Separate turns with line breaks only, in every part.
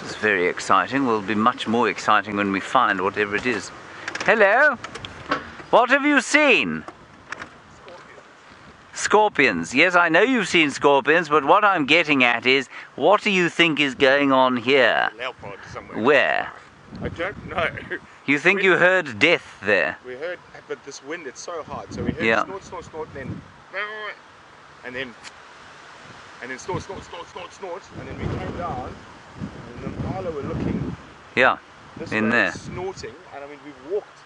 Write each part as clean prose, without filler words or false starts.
It's very exciting. Will be much more exciting when we find whatever it is. Hello? What have you seen? Scorpions. Yes, I know you've seen scorpions, but what I'm getting at is, what do you think is going on here?
Leopard somewhere.
Where?
I don't know.
You think you heard death there?
We heard, but this wind, it's so hard. So we heard snort, snort, snort, and then snort, snort, snort, snort, snort, and then we came down, and the Impala were looking.
Yeah,
this
in there.
Snorting, and I mean we've walked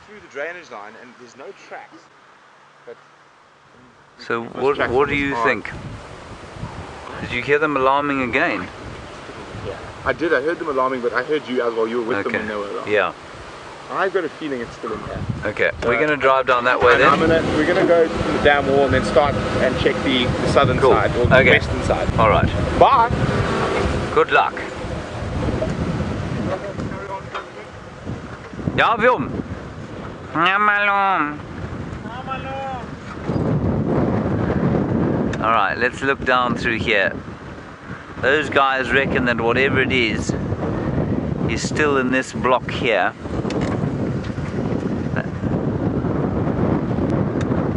through the drainage line, and there's no tracks. But
so what do you think? Did you hear them alarming again?
Yeah, I did. I heard them alarming, but I heard you as well. You were with them when they were alarming.
Yeah.
I've got a feeling it's still in there.
Okay, we're going to drive down that way then?
We're going to go to the dam wall and then start and check the southern side, or the western side.
Alright.
Bye!
Good luck. Ja, Wim. Alright, let's look down through here. Those guys reckon that whatever it is still in this block here.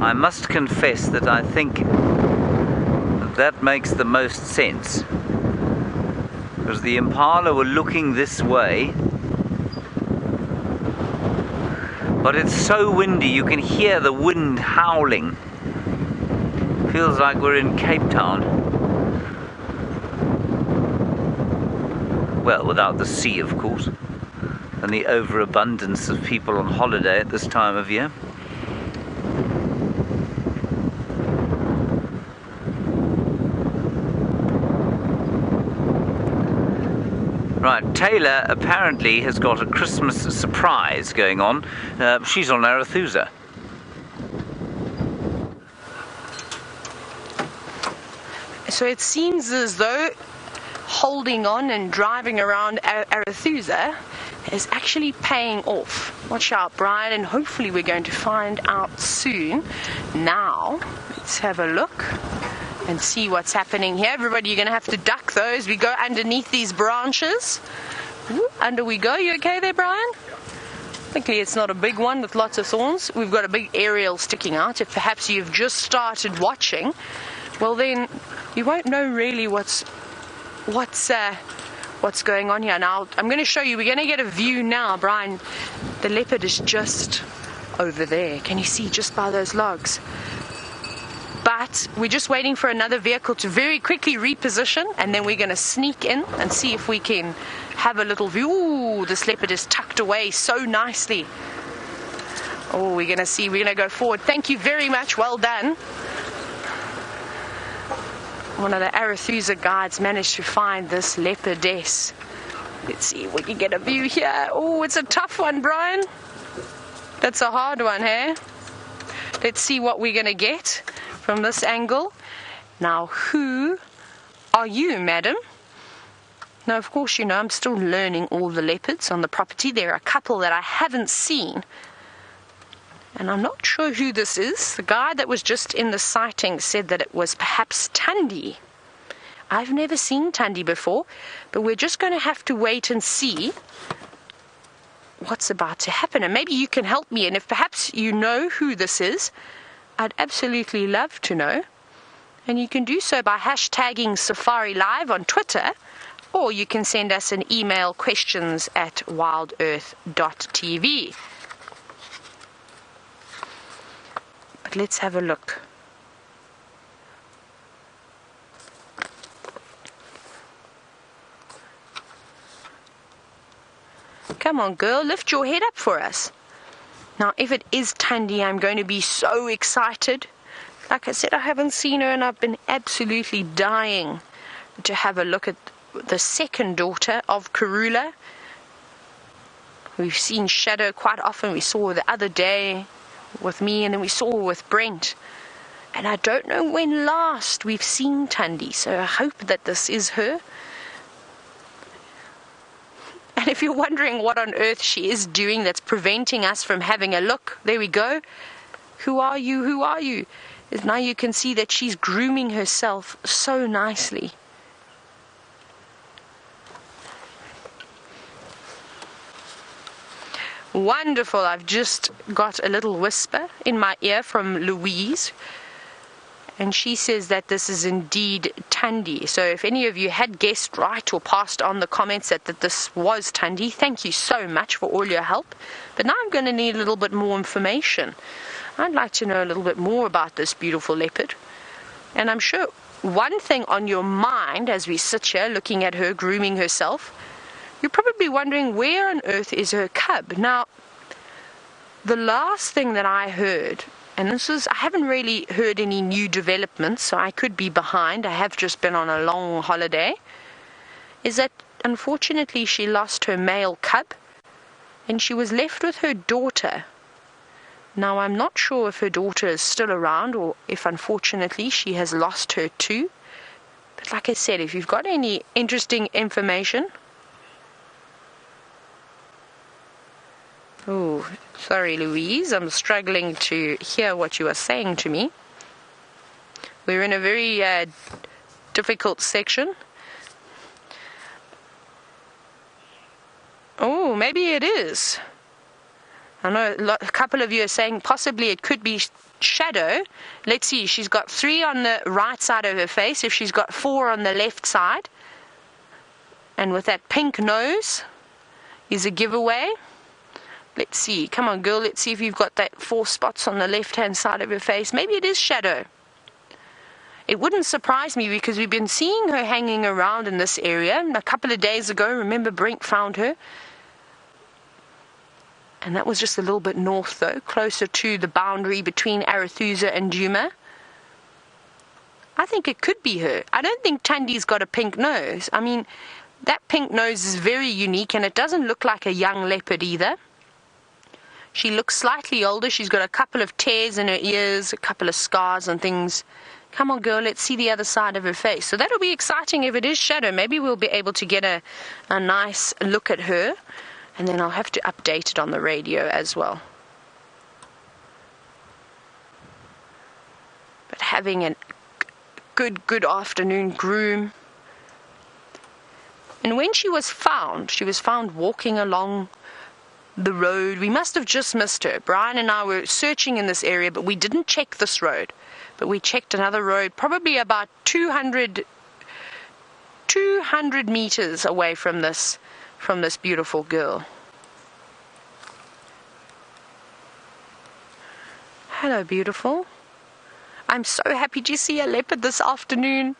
I must confess that I think that makes the most sense, because the Impala were looking this way, but it's so windy you can hear the wind howling. Feels like we're in Cape Town. Well, without the sea, of course, and the overabundance of people on holiday at this time of year. Right, Taylor apparently has got a Christmas surprise going on. She's on Arathusa.
So it seems as though holding on and driving around Arathusa is actually paying off. Watch out, Brian, and hopefully we're going to find out soon. Now, let's have a look and see what's happening here. Everybody, you're going to have to duck those. We go underneath these branches. Ooh, under we go. You okay there, Brian? Luckily it's not a big one with lots of thorns. We've got a big aerial sticking out. If perhaps you've just started watching, well then you won't know really what's going on here. Now I'm going to show you. We're going to get a view now, Brian. The leopard is just over there. Can you see, just by those logs? But we're just waiting for another vehicle to very quickly reposition, and then we're going to sneak in and see if we can have a little view. Ooh, this leopard is tucked away so nicely. Oh, we're going to see. We're going to go forward. Thank you very much. Well done. One of the Arathusa guides managed to find this leopardess. Let's see if we can get a view here. Oh, it's a tough one, Brian. That's a hard one, hey? Let's see what we're going to get from this angle. Now, who are you, madam? Now, of course, you know, I'm still learning all the leopards on the property. There are a couple that I haven't seen, and I'm not sure who this is. The guy that was just in the sighting said that it was perhaps Thandi. I've never seen Thandi before, but we're just going to have to wait and see what's about to happen. And maybe you can help me, and if perhaps you know who this is, I'd absolutely love to know. And you can do so by hashtagging Safari Live on Twitter, or you can send us an email, questions@WildEarthTV. But let's have a look. Come on, girl, lift your head up for us. Now, if it is Thandi, I'm going to be so excited. Like I said, I haven't seen her, and I've been absolutely dying to have a look at the second daughter of Karula. We've seen Shadow quite often. We saw her the other day with me, and then we saw her with Brent. And I don't know when last we've seen Thandi, so I hope that this is her. And if you're wondering what on earth she is doing that's preventing us from having a look, there we go. Who are you? Who are you? Now you can see that she's grooming herself so nicely. Wonderful. I've just got a little whisper in my ear from Louise, and she says that this is indeed Tundi. So if any of you had guessed right or passed on the comments that this was Tundi, thank you so much for all your help. But now I'm going to need a little bit more information. I'd like to know a little bit more about this beautiful leopard. And I'm sure one thing on your mind as we sit here looking at her grooming herself, you're probably wondering, where on earth is her cub? Now, the last thing that I heard, and I haven't really heard any new developments, so I could be behind, I have just been on a long holiday, is that unfortunately she lost her male cub and she was left with her daughter. Now, I'm not sure if her daughter is still around or if unfortunately she has lost her too. But like I said, if you've got any interesting information... Oh, sorry, Louise. I'm struggling to hear what you are saying to me. We're in a very difficult section. Oh, maybe it is. I know a couple of you are saying possibly it could be shadow. Let's see. She's got 3 on the right side of her face. If she's got 4 on the left side. And with that pink nose is a giveaway. Let's see. Come on, girl. Let's see if you've got that 4 spots on the left-hand side of her face. Maybe it is shadow. It wouldn't surprise me because we've been seeing her hanging around in this area. A couple of days ago, remember, Brent found her. And that was just a little bit north, though, closer to the boundary between Arathusa and Djuma. I think it could be her. I don't think Tundi's got a pink nose. I mean, that pink nose is very unique, and it doesn't look like a young leopard either. She looks slightly older. She's got a couple of tears in her ears, a couple of scars and things. Come on, girl, let's see the other side of her face. So that'll be exciting if it is shadow. Maybe we'll be able to get a nice look at her. And then I'll have to update it on the radio as well. But having a good afternoon groom. And when she was found walking along the road. We must have just missed her. Brian and I were searching in this area, but we didn't check this road. But we checked another road, probably about 200 meters away from this beautiful girl. Hello, beautiful. I'm so happy to see a leopard this afternoon.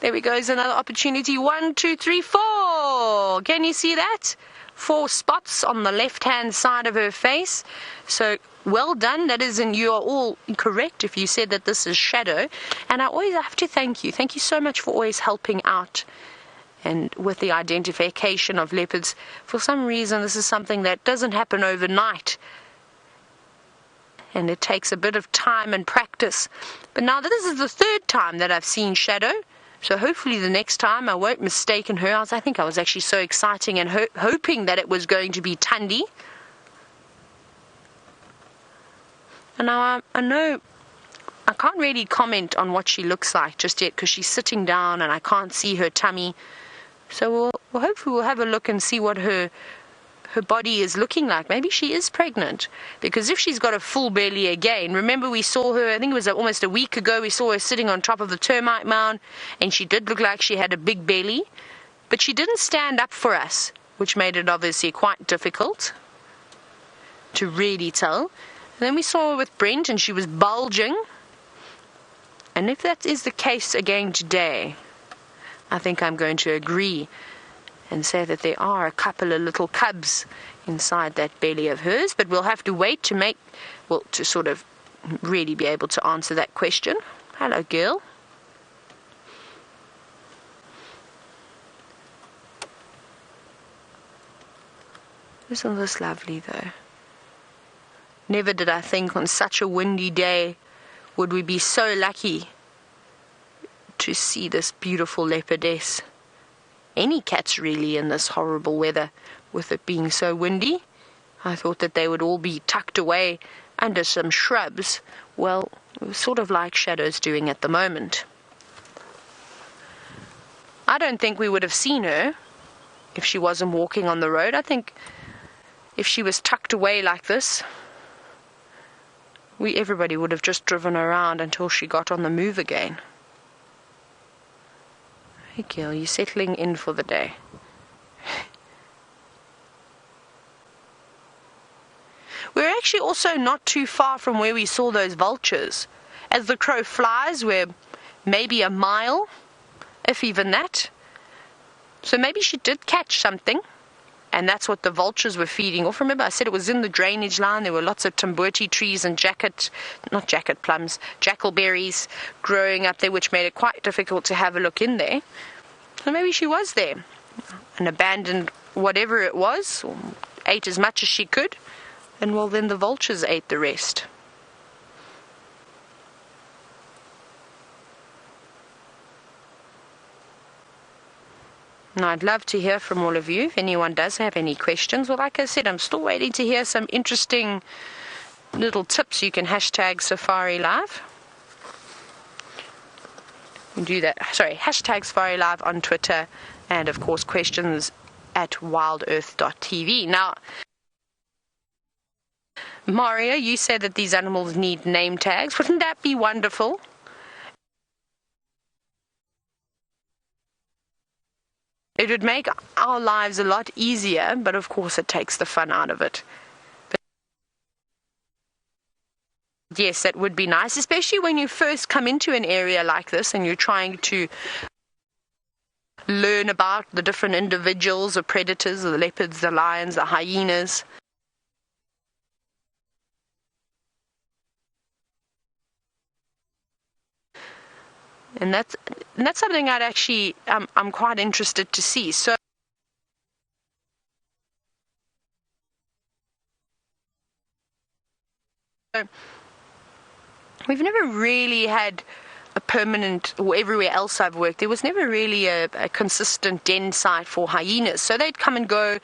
There we go, is another opportunity. 1, 2, 3, 4. Can you see that? 4 spots on the left-hand side of her face. So, well done. That is, and you are all correct if you said that this is shadow. And I always have to thank you. Thank you so much for always helping out and with the identification of leopards. For some reason, this is something that doesn't happen overnight. And it takes a bit of time and practice. But now this is the 3rd time that I've seen shadow. So hopefully the next time I won't mistake her. I think I was actually so exciting and hoping that it was going to be Tundi. And now I know I can't really comment on what she looks like just yet because she's sitting down and I can't see her tummy. So hopefully we'll have a look and see what her body is looking like. Maybe she is pregnant, because if she's got a full belly again, remember we saw her, I think it was almost a week ago, we saw her sitting on top of the termite mound and she did look like she had a big belly, but she didn't stand up for us, which made it obviously quite difficult to really tell. And then we saw her with Brent and she was bulging, and if that is the case again today, I think I'm going to agree and say that there are a couple of little cubs inside that belly of hers, but we'll have to wait to sort of really be able to answer that question. Hello, girl. Isn't this lovely, though? Never did I think on such a windy day would we be so lucky to see this beautiful leopardess. Any cats really in this horrible weather, with it being so windy. I thought that they would all be tucked away under some shrubs. Well, it was sort of like Shadow's doing at the moment. I don't think we would have seen her if she wasn't walking on the road. I think if she was tucked away like this, everybody would have just driven around until she got on the move again. Hey girl, you're settling in for the day. We're actually also not too far from where we saw those vultures. As the crow flies, we're maybe a mile, if even that. So maybe she did catch something, and that's what the vultures were feeding off. Remember, I said it was in the drainage line. There were lots of Timbuti trees and jackalberries growing up there, which made it quite difficult to have a look in there. So maybe she was there and abandoned whatever it was, or ate as much as she could, and well, then the vultures ate the rest. Now, I'd love to hear from all of you if anyone does have any questions. Well, like I said, I'm still waiting to hear some interesting little tips. You can hashtag Safari Live. You can do that. Sorry, hashtag Safari Live on Twitter, and of course questions at WildEarthTV. Now, Mario, you said that these animals need name tags. Wouldn't that be wonderful? It would make our lives a lot easier, but of course it takes the fun out of it. But yes, that would be nice, especially when you first come into an area like this and you're trying to learn about the different individuals, the predators, the leopards, the lions, the hyenas. And that's something I'd actually, I'm quite interested to see. So we've never really had a permanent, or everywhere else I've worked, there was never really a consistent den site for hyenas. So they'd come and go,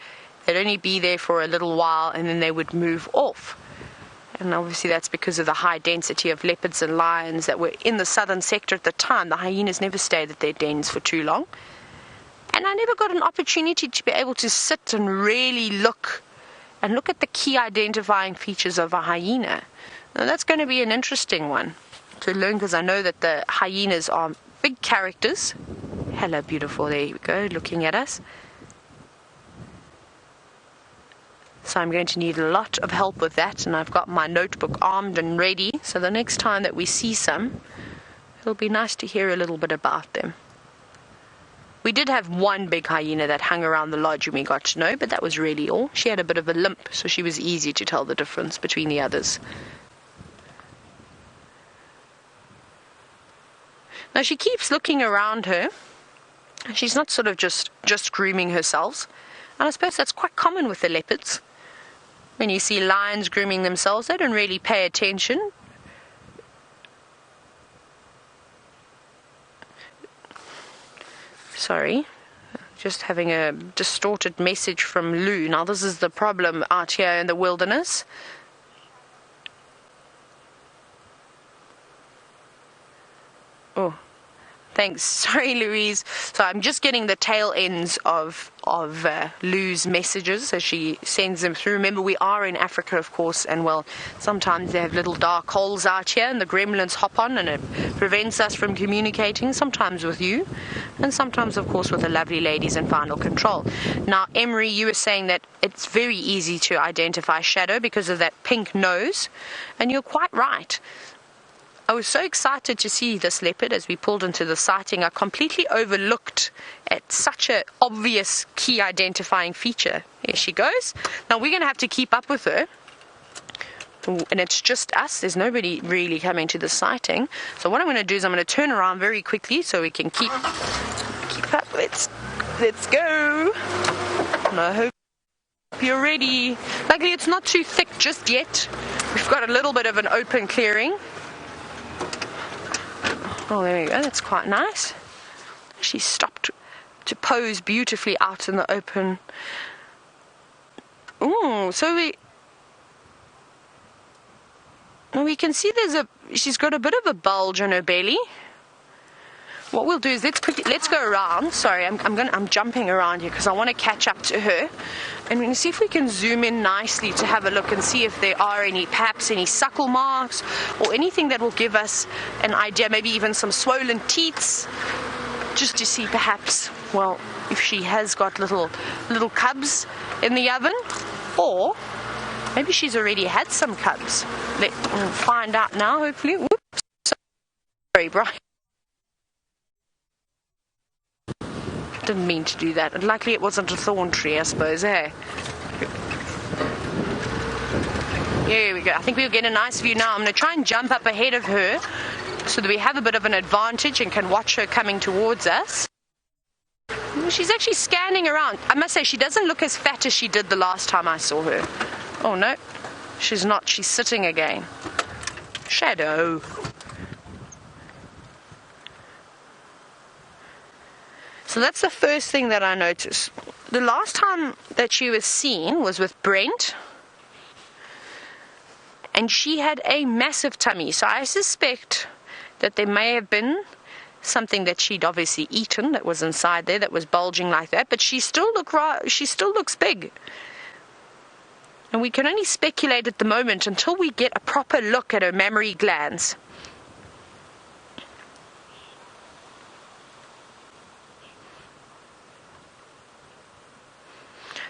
they'd only be there for a little while, and then they would move off. And obviously that's because of the high density of leopards and lions that were in the southern sector at the time. The hyenas never stayed at their dens for too long. And I never got an opportunity to be able to sit and really look at the key identifying features of a hyena. Now that's going to be an interesting one to learn, because I know that the hyenas are big characters. Hello, beautiful. There you go, looking at us. So I'm going to need a lot of help with that, and I've got my notebook armed and ready, so the next time that we see some, it'll be nice to hear a little bit about them. We did have one big hyena that hung around the lodge and we got to know, but that was really all. She had a bit of a limp, so she was easy to tell the difference between the others. Now she keeps looking around her. She's not sort of just grooming herself, and I suppose that's quite common with the leopards. When you see lions grooming themselves, they don't really pay attention. Sorry, just having a distorted message from Lou. Now this is the problem out here in the wilderness. Oh, thanks. Sorry, Louise. So I'm just getting the tail ends of Lou's messages as she sends them through. Remember, we are in Africa, of course, and well, sometimes they have little dark holes out here and the gremlins hop on and it prevents us from communicating, sometimes with you, and sometimes, of course, with the lovely ladies in Final Control. Now, Emery, you were saying that it's very easy to identify shadow because of that pink nose, and you're quite right. I was so excited to see this leopard as we pulled into the sighting. I completely overlooked at such an obvious key identifying feature. There she goes. Now we're going to have to keep up with her. And it's just us. There's nobody really coming to the sighting. So what I'm going to do is I'm going to turn around very quickly so we can keep up. Let's go. And I hope you're ready. Luckily it's not too thick just yet. We've got a little bit of an open clearing. Oh, there we go. That's quite nice. She stopped to pose beautifully out in the open. Ooh, so we can see she's got a bit of a bulge on her belly. what we'll do is let's go around. Sorry, I'm jumping around here because I want to catch up to her, and we're going to see if we can zoom in nicely to have a look and see if there are perhaps any suckle marks or anything that will give us an idea, maybe even some swollen teats, just to see perhaps, well, if she has got little cubs in the oven, or maybe she's already had some cubs. We'll find out now, hopefully. Whoops. Sorry, Brian. Didn't mean to do that. And luckily it wasn't a thorn tree, I suppose, eh? Here we go. I think we'll get a nice view now. I'm going to try and jump up ahead of her so that we have a bit of an advantage and can watch her coming towards us. She's actually scanning around. I must say, she doesn't look as fat as she did the last time I saw her. Oh, no. She's not. She's sitting again. Shadow. So that's the first thing that I noticed. The last time that she was seen was with Brent, and she had a massive tummy. So I suspect that there may have been something that she'd obviously eaten that was inside there that was bulging like that, but she still looks big. And we can only speculate at the moment until we get a proper look at her mammary glands.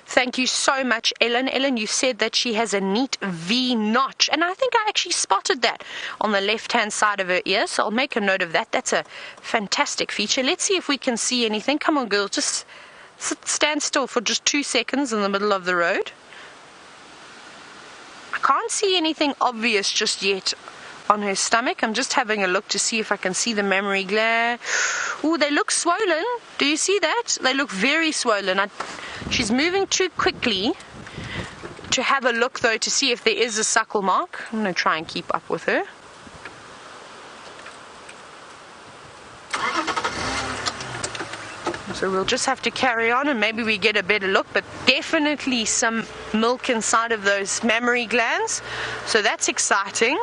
Thank you so much, Ellen. Ellen, you said that she has a neat V notch, and I think I actually spotted that on the left-hand side of her ear, so I'll make a note of that. That's a fantastic feature. Let's see if we can see anything. Come on, girl, just stand still for just 2 seconds in the middle of the road. I can't see anything obvious just yet on her stomach. I'm just having a look to see if I can see the mammary gland. Ooh, they look swollen. Do you see that? They look very swollen. She's moving too quickly to have a look, though, to see if there is a suckle mark. I'm going to try and keep up with her. So we'll just have to carry on and maybe we get a better look, but definitely some milk inside of those mammary glands. So that's exciting.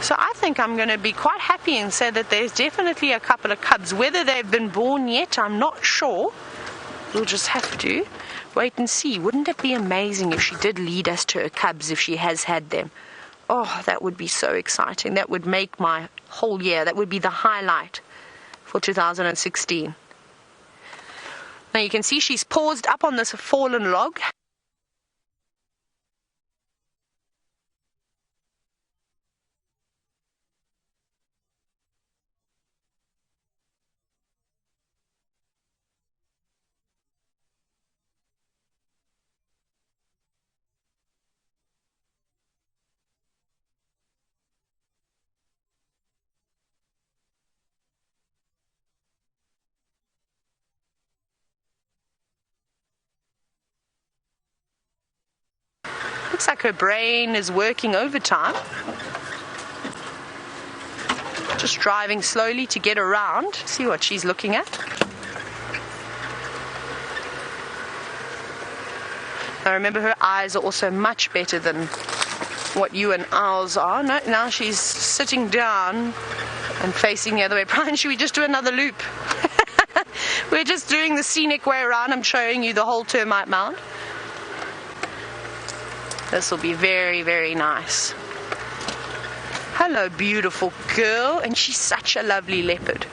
So I think I'm going to be quite happy and say that there's definitely a couple of cubs. Whether they've been born yet, I'm not sure. We'll just have to wait and see. Wouldn't it be amazing if she did lead us to her cubs, if she has had them? Oh, that would be so exciting. That would make my whole year. That would be the highlight for 2016. Now you can see she's paused up on this fallen log. Looks like her brain is working overtime. Just driving slowly to get around, see what she's looking at. Now remember, her eyes are also much better than what you and ours are. No, now she's sitting down and facing the other way. Brian, should we just do another loop? We're just doing the scenic way around. I'm showing you the whole termite mound. This will be very, very nice. Hello, beautiful girl. And she's such a lovely leopard.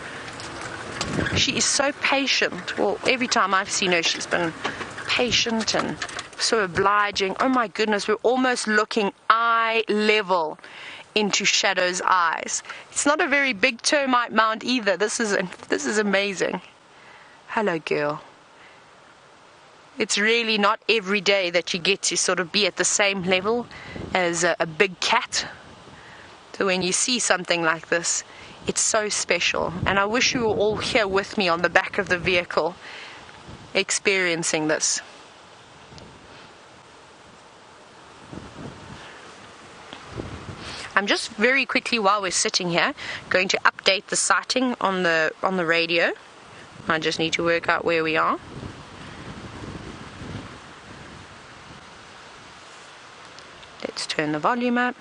She is so patient. Well, every time I've seen her, she's been patient and so obliging. Oh my goodness, we're almost looking eye level into Shadow's eyes. It's not a very big termite mound either. This is amazing. Hello, girl. It's really not every day that you get to sort of be at the same level as a big cat. So when you see something like this, it's so special. And I wish you were all here with me on the back of the vehicle experiencing this. I'm just very quickly, while we're sitting here, going to update the sighting on the radio. I just need to work out where we are. Let's turn the volume up.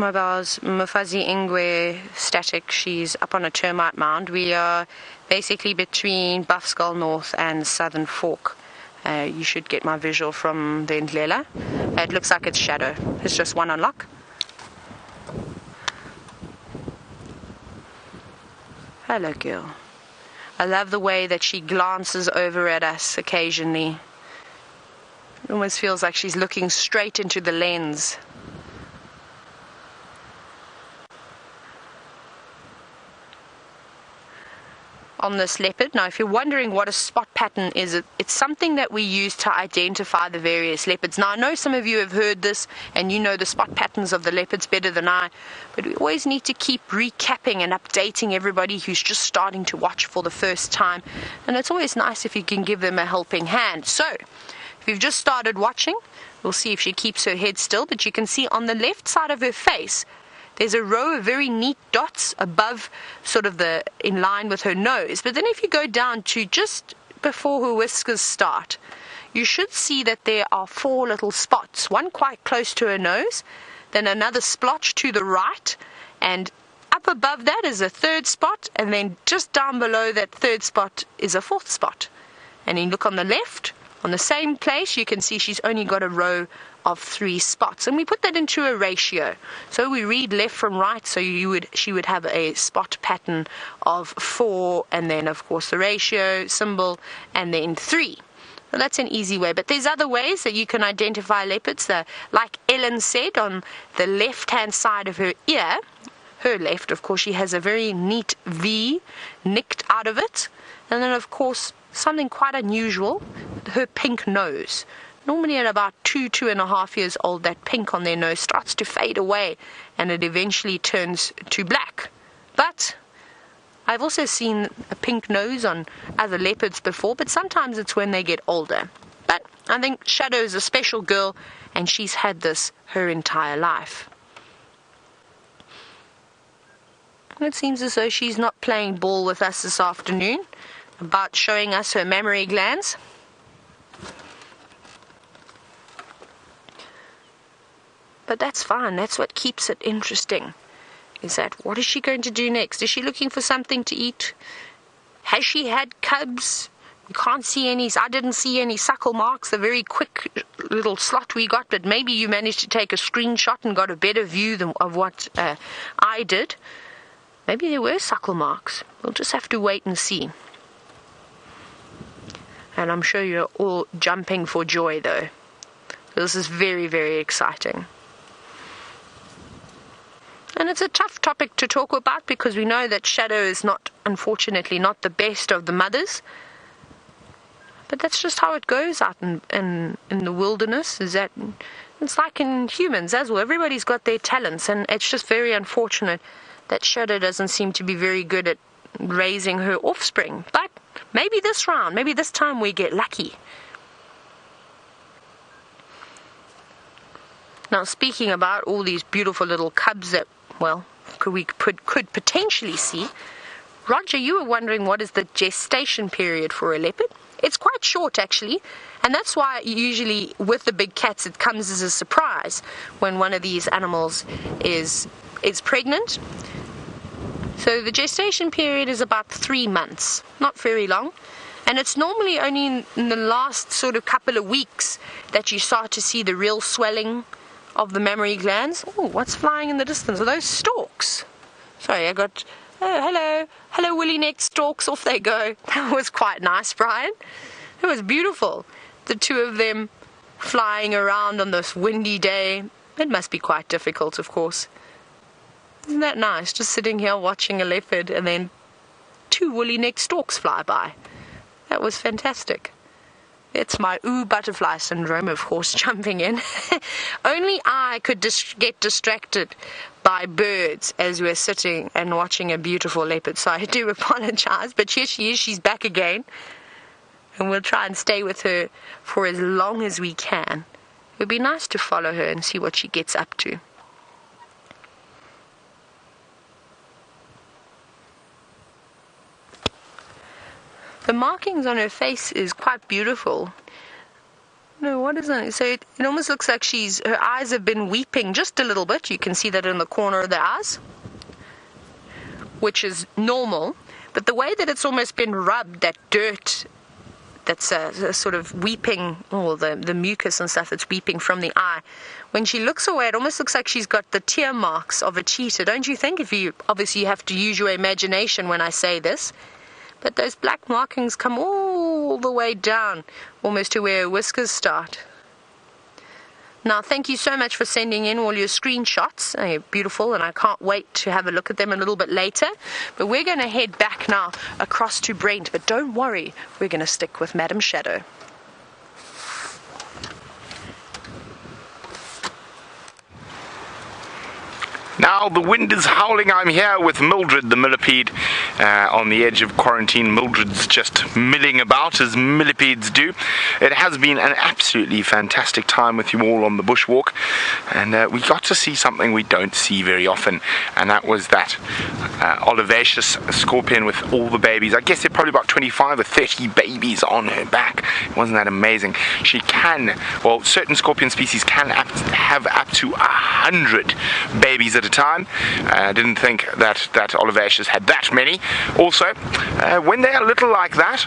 Mobile's Mufazi Ingwe static. She's up on a termite mound. We are basically between Buff Skull North and Southern Fork. You should get my visual from the Nyala. It looks like it's shadow. It's just one unlock. Hello, girl. I love the way that she glances over at us occasionally. It almost feels like she's looking straight into the lens. On this leopard. Now, if you're wondering what a spot pattern is, it's something that we use to identify the various leopards. Now, I know some of you have heard this and you know the spot patterns of the leopards better than I, but we always need to keep recapping and updating everybody who's just starting to watch for the first time, and it's always nice if you can give them a helping hand. So, if you've just started watching, we'll see if she keeps her head still, but you can see on the left side of her face, there's a row of very neat dots above sort of in line with her nose. But then if you go down to just before her whiskers start, you should see that there are 4 little spots, one quite close to her nose, then another splotch to the right, and up above that is a 3rd spot, and then just down below that 3rd spot is a 4th spot. And then look on the left, on the same place, you can see she's only got a row of 3 spots, and we put that into a ratio. So we read left from right, so she would have a spot pattern of 4, and then of course the ratio symbol, and then 3. Well, that's an easy way, but there's other ways that you can identify leopards. Like Ellen said, on the left hand side of her ear, her left, of course, she has a very neat V nicked out of it, and then of course something quite unusual, her pink nose. Normally at about 2.5 years old, that pink on their nose starts to fade away and it eventually turns to black. But I've also seen a pink nose on other leopards before, but sometimes it's when they get older. But I think Shadow is a special girl, and she's had this her entire life. It seems as though she's not playing ball with us this afternoon, about showing us her mammary glands. But that's fine. That's what keeps it interesting. Is that, what is she going to do next? Is she looking for something to eat? Has she had cubs? We can't see any. I didn't see any suckle marks. The very quick little slot we got, but maybe you managed to take a screenshot and got a better view of what I did. Maybe there were suckle marks. We'll just have to wait and see. And I'm sure you're all jumping for joy, though. This is very, very exciting. And it's a tough topic to talk about because we know that Shadow is unfortunately not the best of the mothers. But that's just how it goes out in the wilderness. Is that it's like in humans as well. Everybody's got their talents, and it's just very unfortunate that Shadow doesn't seem to be very good at raising her offspring. But maybe this round, maybe this time we get lucky. Now, speaking about all these beautiful little cubs that, well, we could potentially see, Roger, you were wondering what is the gestation period for a leopard? It's quite short, actually, and that's why usually with the big cats it comes as a surprise when one of these animals is pregnant. So the gestation period is about 3 months, not very long. And it's normally only in the last sort of couple of weeks that you start to see the real swelling of the mammary glands. Oh, what's flying in the distance? Are those storks? Sorry, I got... Oh, hello woolly-necked storks, off they go. That was quite nice, Brian. It was beautiful. The 2 of them flying around on this windy day. It must be quite difficult, of course. Isn't that nice? Just sitting here watching a leopard and then 2 woolly-necked storks fly by. That was fantastic. It's my butterfly syndrome, of course, jumping in. Only I could get distracted by birds as we're sitting and watching a beautiful leopard. So I do apologize, but here she is. She's back again. And we'll try and stay with her for as long as we can. It would be nice to follow her and see what she gets up to. The markings on her face is quite beautiful. No, what is that? So it almost looks like her eyes have been weeping just a little bit. You can see that in the corner of the eyes, which is normal. But the way that it's almost been rubbed, that dirt that's a sort of weeping, or the mucus and stuff that's weeping from the eye, when she looks away, it almost looks like she's got the tear marks of a cheetah, don't you think? Obviously you have to use your imagination when I say this. But those black markings come all the way down, almost to where her whiskers start. Now, thank you so much for sending in all your screenshots. They're beautiful, and I can't wait to have a look at them a little bit later. But we're going to head back now across to Brent. But don't worry, we're going to stick with Madam Shadow.
Now the wind is howling. I'm here with Mildred, the millipede, on the edge of quarantine. Mildred's just milling about as millipedes do. It has been an absolutely fantastic time with you all on the bushwalk, and we got to see something we don't see very often, and that was that olivaceous scorpion with all the babies. I guess there are probably about 25 or 30 babies on her back. Wasn't that amazing? She can, well, certain scorpion species can have up to 100 babies at a time. I didn't think that olivaceous had that many. Also, when they are little like that,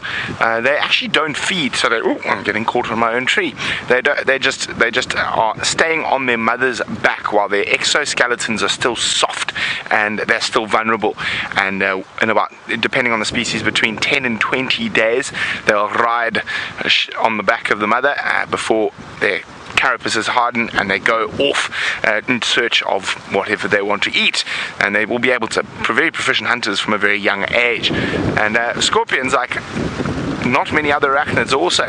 they actually don't feed. So I'm getting caught on my own tree. They just are staying on their mother's back while their exoskeletons are still soft and they're still vulnerable. And in about, depending on the species, between 10 and 20 days, they'll ride on the back of the mother before their carapaces harden, and they go off in search of whatever they want to eat, and they will be able to, very proficient hunters from a very young age. And scorpions, like not many other arachnids, are also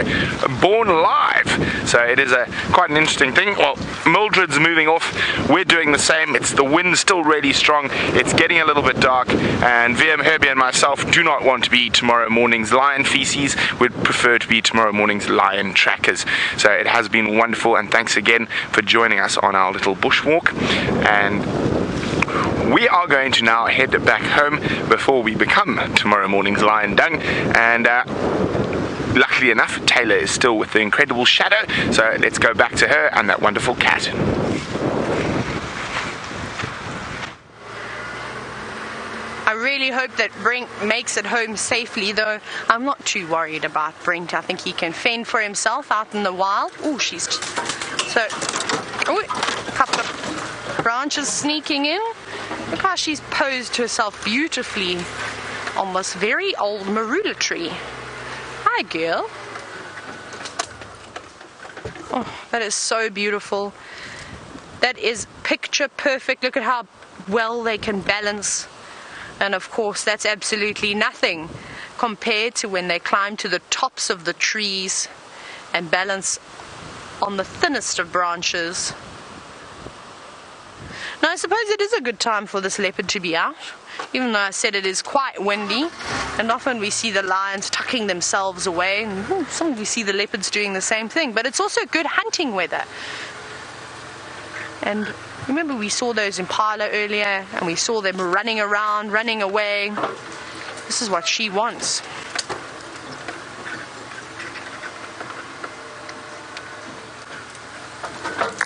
born live, so it is quite an interesting thing. Well, Mildred's moving off, we're doing the same. The wind's still really strong, it's getting a little bit dark, and VM, Herbie and myself do not want to be tomorrow morning's lion feces. We'd prefer to be tomorrow morning's lion trackers. So it has been wonderful, and thanks again for joining us on our little bushwalk. And we are going to now head back home before we become tomorrow morning's lion dung. And luckily enough, Taylor is still with the incredible Shadow, so let's go back to her and that wonderful cat.
I really hope that Brent makes it home safely, though I'm not too worried about Brent. I think he can fend for himself out in the wild. Oh, she's so... Oh, a couple of branches sneaking in. Look how she's posed herself beautifully on this very old marula tree. Hi, girl. Oh, that is so beautiful. That is picture perfect. Look at how well they can balance. And of course, that's absolutely nothing compared to when they climb to the tops of the trees and balance on the thinnest of branches. Now, I suppose it is a good time for this leopard to be out, even though I said it is quite windy, and often we see the lions tucking themselves away, and sometimes we see the leopards doing the same thing, but it's also good hunting weather. And remember, we saw those Impala earlier, and we saw them running around, running away. This is what she wants.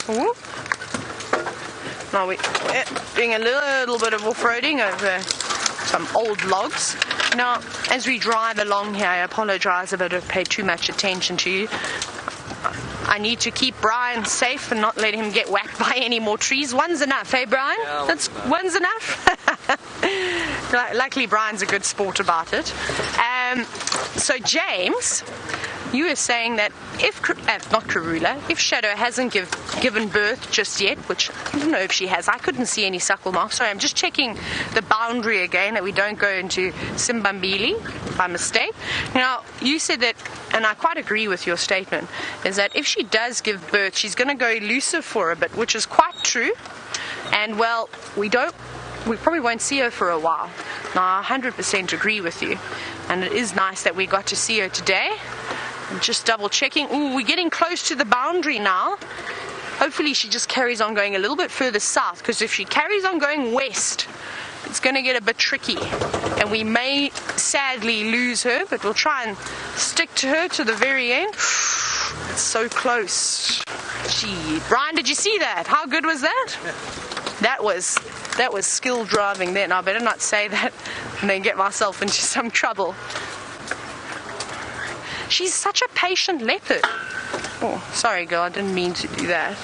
Ooh. Now we're doing a little bit of off-roading over some old logs. Now, as we drive along here, I apologize if I don't pay too much attention to you. I need to keep Brian safe and not let him get whacked by any more trees. One's enough, hey Brian?
Yeah,
one's enough. Luckily, Brian's a good sport about it. So James, you were saying that if Shadow hasn't given birth just yet, which I don't know if she has, I couldn't see any suckle marks. Sorry, I'm just checking the boundary again, that we don't go into Simbambili by mistake. Now, you said that, and I quite agree with your statement, is that if she does give birth, she's going to go elusive for a bit, which is quite true. And well, we probably won't see her for a while. Now, I 100% agree with you. And it is nice that we got to see her today. I'm just double checking. Ooh, we're getting close to the boundary now. Hopefully she just carries on going a little bit further south, because if she carries on going west, it's going to get a bit tricky. And we may sadly lose her, but we'll try and stick to her to the very end. It's so close. Gee, Brian, did you see that? How good was that? That was skill driving then. I better not say that and then get myself into some trouble. She's such a patient leopard. Oh, sorry girl, I didn't mean to do that.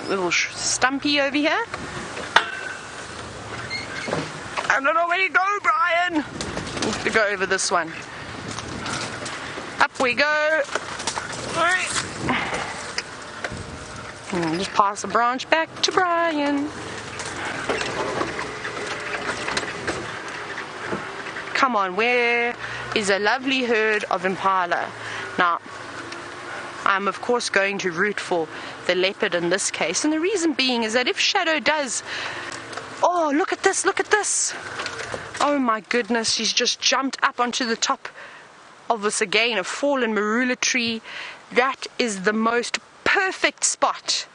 Little stumpy over here. I don't know where to go, Brian. We have to go over this one. Up we go. And just pass the branch back to Brian. Come on, where is a lovely herd of Impala? Now, I'm of course going to root for the leopard in this case, and the reason being is that if Shadow does... Oh, look at this, look at this! Oh my goodness, she's just jumped up onto the top of this, again, a fallen marula tree. That is the most perfect spot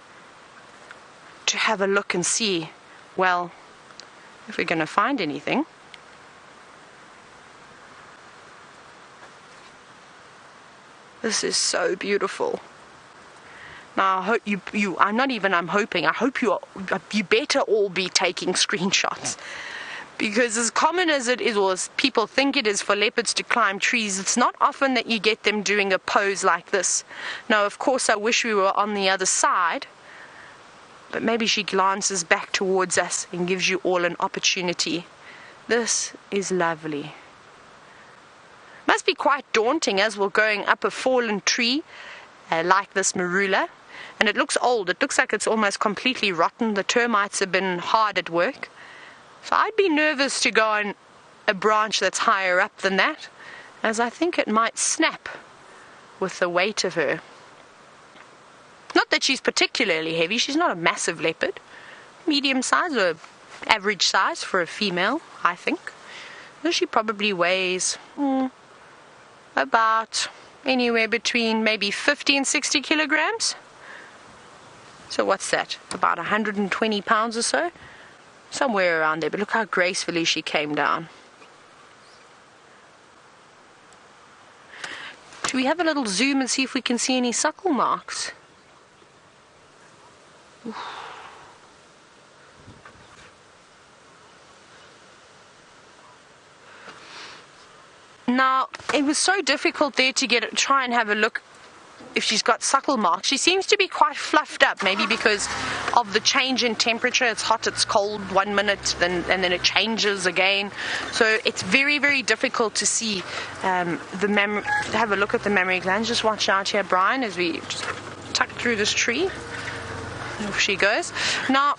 to have a look and see, well, if we're going to find anything. This is so beautiful. Now, I hope I hope you better all be taking screenshots. Because as common as it is, or as people think it is for leopards to climb trees, it's not often that you get them doing a pose like this. Now, of course, I wish we were on the other side, but maybe she glances back towards us and gives you all an opportunity. This is lovely. Must be quite daunting as we're going up a fallen tree like this marula. And it looks old. It looks like it's almost completely rotten. The termites have been hard at work. So I'd be nervous to go on a branch that's higher up than that, as I think it might snap with the weight of her. Not that she's particularly heavy. She's not a massive leopard. Medium size or average size for a female, I think. So she probably weighs about anywhere between maybe 50 and 60 kilograms. So what's that? About 120 pounds or so? Somewhere around there. But look how gracefully she came down. Should we have a little zoom and see if we can see any suckle marks? Oof. Now, it was so difficult there to try and have a look if she's got suckle marks. She seems to be quite fluffed up, maybe because of the change in temperature. It's hot, it's cold 1 minute, and then it changes again. So it's very, very difficult to see have a look at the mammary glands. Just watch out here, Brian, as we just tuck through this tree. Off she goes. Now,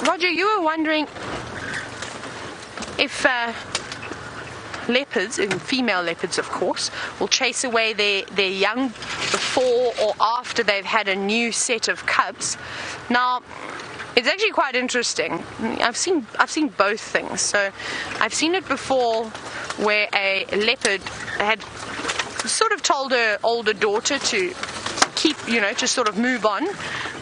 Roger, you were wondering if leopards, and female leopards of course, will chase away their young before or after they've had a new set of cubs. Now, it's actually quite interesting. I've seen both things. So I've seen it before where a leopard had sort of told her older daughter to keep, to sort of move on.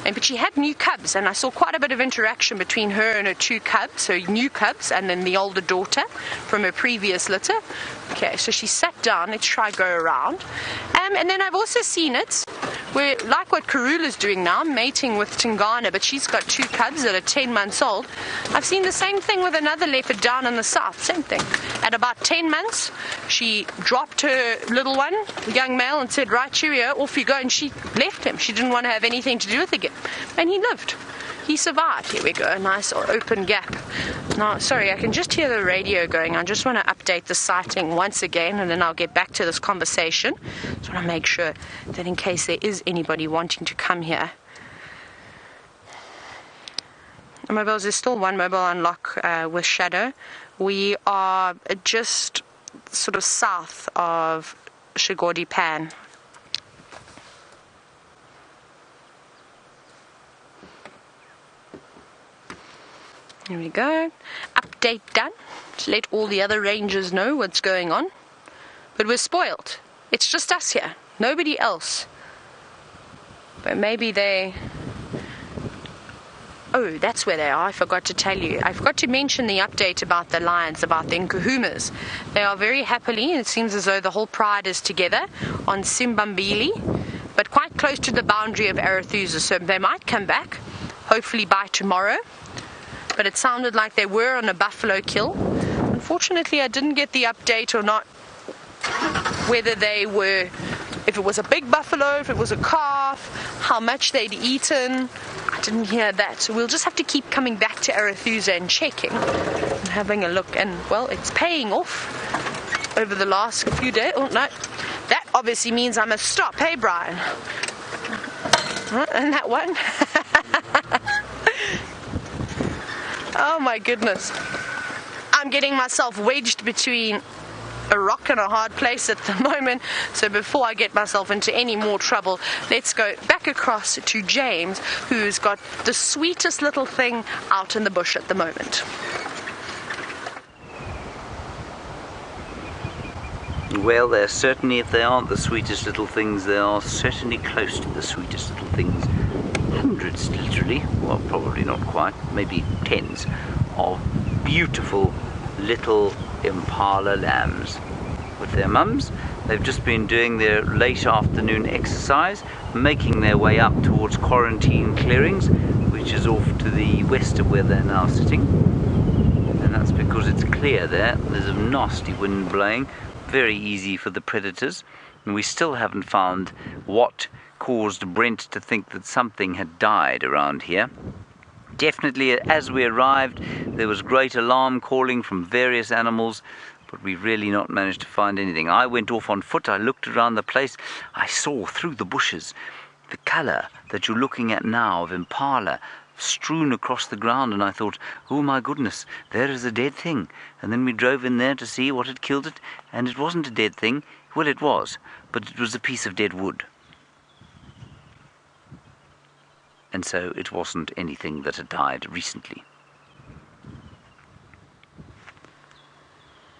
But she had new cubs, and I saw quite a bit of interaction between her and her two cubs, her new cubs, and then the older daughter from her previous litter. Okay, so she sat down. Let's try go around. And then I've also seen it where, like what Karula's doing now, mating with Tingana, but she's got two cubs that are 10 months old. I've seen the same thing with another leopard down in the south, same thing. At about 10 months, she dropped her little one, young male, and said, right, cheerio, off you go, and she left him. She didn't want to have anything to do with it again. And he lived. He survived. Here we go, a nice open gap. Now, sorry, I can just hear the radio going. I just want to update the sighting once again, and then I'll get back to this conversation. Just want to make sure that in case there is anybody wanting to come here. Mobiles, there's still one mobile unlock with Shadow. We are just sort of south of Shigodi Pan. Here we go. Update done. To let all the other rangers know what's going on. But we're spoiled. It's just us here. Nobody else. But maybe they Oh, that's where they are. I forgot to tell you. I forgot to mention the update about the lions, about the Nkuhumas. They are very happily, it seems as though the whole pride is together on Simbambili, but quite close to the boundary of Arathusa. So they might come back, hopefully by tomorrow. But it sounded like they were on a buffalo kill. Unfortunately, I didn't get the update or not, whether they were, if it was a big buffalo, if it was a calf, how much they'd eaten. I didn't hear that, so we'll just have to keep coming back to Arathusa and checking and having a look. And well, it's paying off over the last few days. Oh no, that obviously means I must stop. Hey Brian, and that one. Oh my goodness, I'm getting myself wedged between a rock and a hard place at the moment. So before I get myself into any more trouble, let's go back across to James, who's got the sweetest little thing out in the bush at the moment.
Well, they're certainly, if they aren't the sweetest little things, they are certainly close to the sweetest little things. Hundreds, literally, well, probably not quite, maybe tens of beautiful little Impala lambs with their mums. They've just been doing their late afternoon exercise, making their way up towards quarantine clearings, which is off to the west of where they're now sitting. And that's because it's clear there. There's a nasty wind blowing, very easy for the predators. And we still haven't found what caused Brent to think that something had died around here. Definitely, as we arrived, there was great alarm calling from various animals, but we've really not managed to find anything. I went off on foot, I looked around the place, I saw through the bushes the colour that you're looking at now of Impala strewn across the ground, and I thought, oh my goodness, there is a dead thing. And then we drove in there to see what had killed it, and it wasn't a dead thing. Well, it was, but it was a piece of dead wood. And so it wasn't anything that had died recently.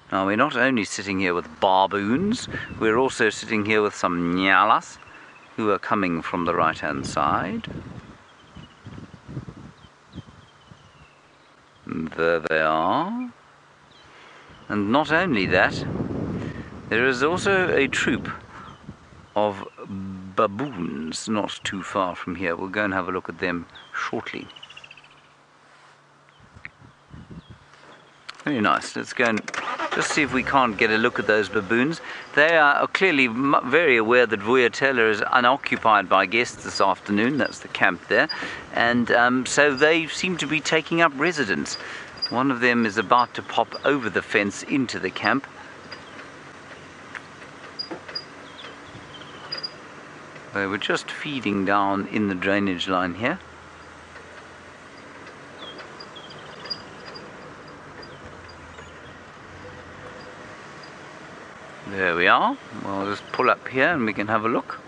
Now, we're not only sitting here with baboons, we're also sitting here with some Nyalas who are coming from the right-hand side. And there they are. And not only that, there is also a troop of baboons not too far from here. We'll go and have a look at them shortly. Very nice. Let's go and just see if we can't get a look at those baboons. They are clearly very aware that WildEarthTV is unoccupied by guests this afternoon. That's the camp there. And so they seem to be taking up residence. One of them is about to pop over the fence into the camp. They were just feeding down in the drainage line here. There we are. We'll just pull up here and we can have a look.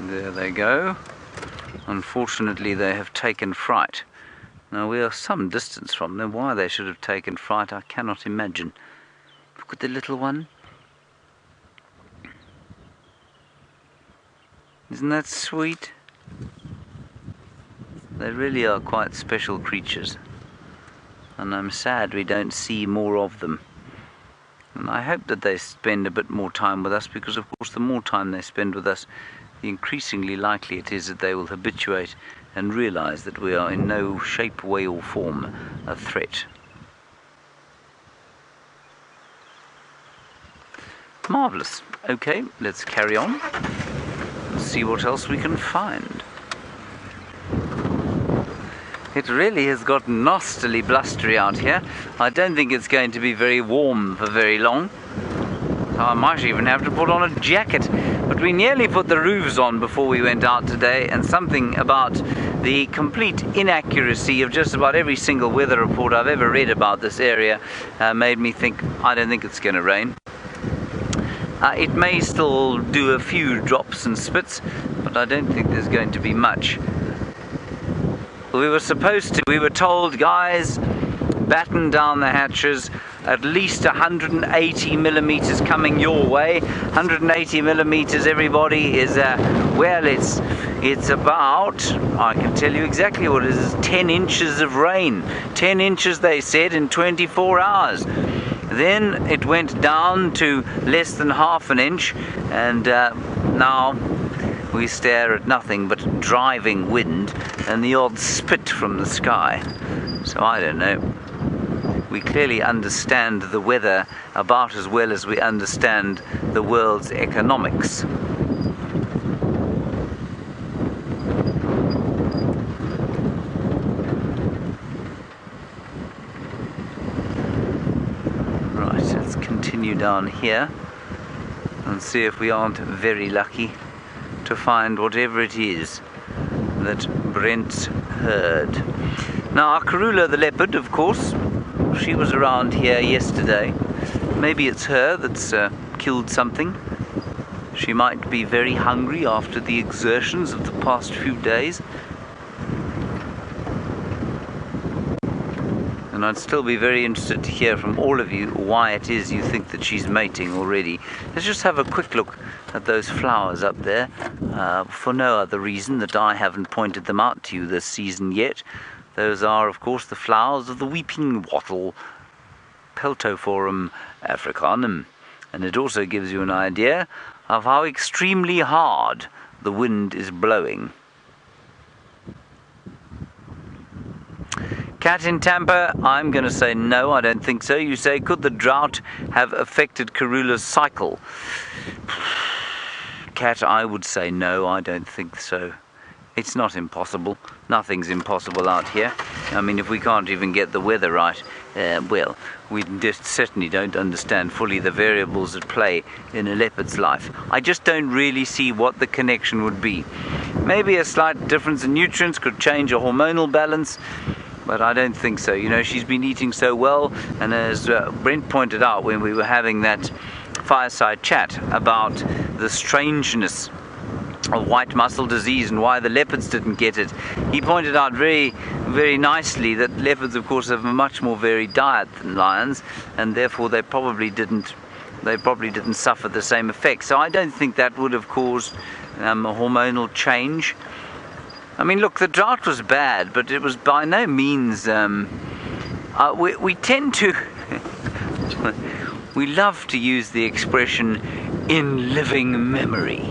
There they go. Unfortunately, they have taken fright. Now, we are some distance from them. Why they should have taken fright, I cannot imagine. Look at the little one. Isn't that sweet? They really are quite special creatures. And I'm sad we don't see more of them. And I hope that they spend a bit more time with us, because of course the more time they spend with us, the increasingly likely it is that they will habituate and realize that we are in no shape, way or form a threat. Marvellous. Okay, let's carry on and see what else we can find. It really has gotten nastily blustery out here. I don't think it's going to be very warm for very long. I might even have to put on a jacket. But we nearly put the roofs on before we went out today, and something about the complete inaccuracy of just about every single weather report I've ever read about this area made me think, I don't think it's going to rain. It may still do a few drops and spits, but I don't think there's going to be much. We were told, guys, batten down the hatches, at least 180 millimeters coming your way. 180 millimeters, everybody, is well, it's about, I can tell you exactly what it is, 10 inches of rain. 10 inches, they said, in 24 hours. Then it went down to less than half an inch, and now we stare at nothing but driving wind and the odd spit from the sky. So I don't know. We clearly understand the weather about as well as we understand the world's economics. Right, let's continue down here and see if we aren't very lucky to find whatever it is that Brent's heard. Now, our Karula the leopard, of course, she was around here yesterday. Maybe it's her that's killed something. She might be very hungry after the exertions of the past few days. And I'd still be very interested to hear from all of you why it is you think that she's mating already. Let's just have a quick look at those flowers up there, for no other reason that I haven't pointed them out to you this season yet. Those are, of course, the flowers of the weeping wattle, Peltophorum africanum, and it also gives you an idea of how extremely hard the wind is blowing. Cat in Tampa, I'm going to say no, I don't think so. You say, could the drought have affected Karula's cycle? Cat, I would say no, I don't think so. It's not impossible. Nothing's impossible out here. I mean, if we can't even get the weather right, well, we just certainly don't understand fully the variables at play in a leopard's life. I just don't really see what the connection would be. Maybe a slight difference in nutrients could change a hormonal balance, but I don't think so. You know, she's been eating so well, and as Brent pointed out when we were having that fireside chat about the strangeness of white muscle disease and why the leopards didn't get it, he pointed out very, very nicely that leopards, of course, have a much more varied diet than lions, and therefore they probably didn't suffer the same effects. So I don't think that would have caused a hormonal change. I mean, look, the drought was bad, but it was by no means. We tend to we love to use the expression "in living memory."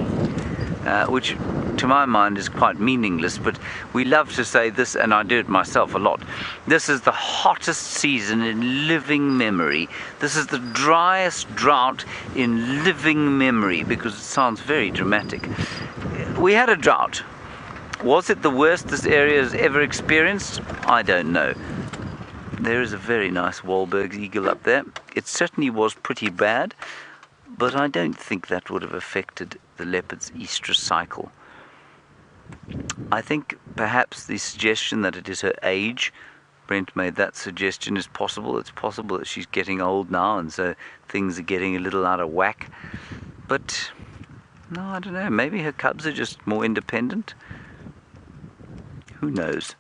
Which to my mind is quite meaningless, but we love to say this, and I do it myself a lot. This is the hottest season in living memory. This is the driest drought in living memory, because it sounds very dramatic. We had a drought. Was it the worst this area has ever experienced? I don't know. There is a very nice Wahlberg eagle up there. It certainly was pretty bad, but I don't think that would have affected the leopard's estrus cycle. I think perhaps the suggestion that it is her age, Brent made that suggestion, is possible. It's possible that she's getting old now, and so things are getting a little out of whack. But, no, I don't know, maybe her cubs are just more independent. Who knows?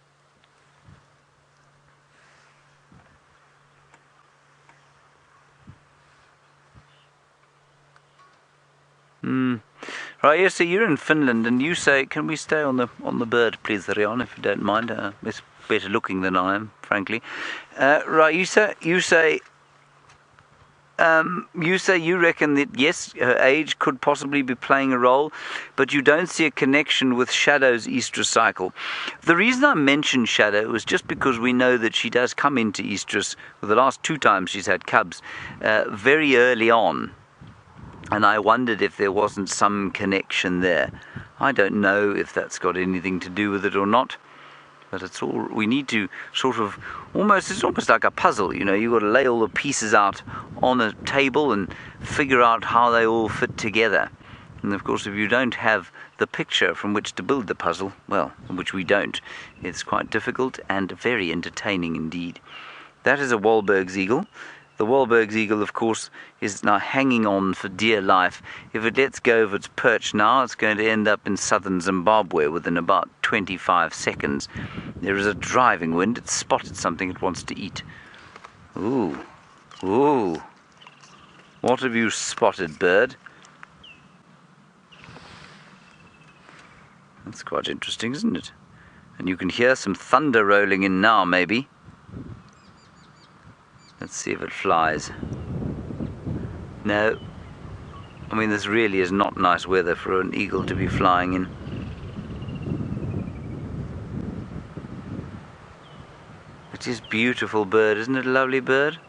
Right, yes, so you're in Finland, and you say, can we stay on the bird, please, Rion, if you don't mind? It's better looking than I am, frankly. Right, you say you reckon that yes, her age could possibly be playing a role, but you don't see a connection with Shadow's estrus cycle. The reason I mentioned Shadow was just because we know that she does come into estrus, for the last 2 times she's had cubs, very early on. And I wondered if there wasn't some connection there. I don't know if that's got anything to do with it or not. But it's all, we need to sort of, it's almost like a puzzle, you know. You've got to lay all the pieces out on a table and figure out how they all fit together. And of course, if you don't have the picture from which to build the puzzle, well, which we don't, it's quite difficult and very entertaining indeed. That is a Wahlberg's eagle. The Wahlberg's eagle, of course, is now hanging on for dear life. If it lets go of its perch now, it's going to end up in southern Zimbabwe within about 25 seconds. There is a driving wind. It's spotted something it wants to eat. Ooh, Ooh. What have you spotted, bird? That's quite interesting, isn't it? And you can hear some thunder rolling in now, maybe. Let's see if it flies. No. I mean, this really is not nice weather for an eagle to be flying in. It is beautiful bird, isn't it a lovely bird?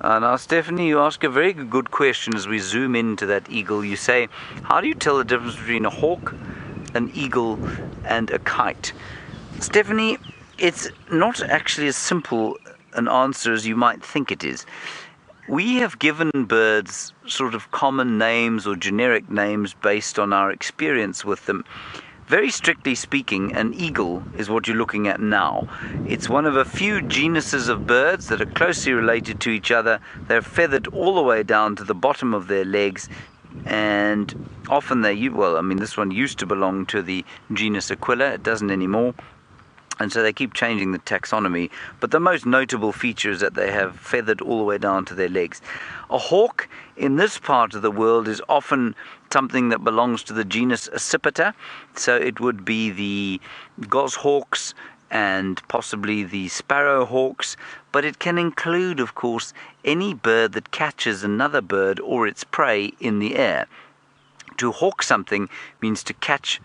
Now, Stephanie, you ask a very good question as we zoom into that eagle. You say, how do you tell the difference between a hawk, an eagle, and a kite? Stephanie, it's not actually as simple an answer as you might think it is. We have given birds sort of common names or generic names based on our experience with them. Very strictly speaking, an eagle is what you're looking at now. It's one of a few genuses of birds that are closely related to each other. They're feathered all the way down to the bottom of their legs, and often this one used to belong to the genus Aquila. It doesn't anymore. And so they keep changing the taxonomy. But the most notable feature is that they have feathered all the way down to their legs. A hawk in this part of the world is often something that belongs to the genus Accipiter. So it would be the goshawks and possibly the sparrowhawks. But it can include, of course, any bird that catches another bird or its prey in the air. To hawk something means to catch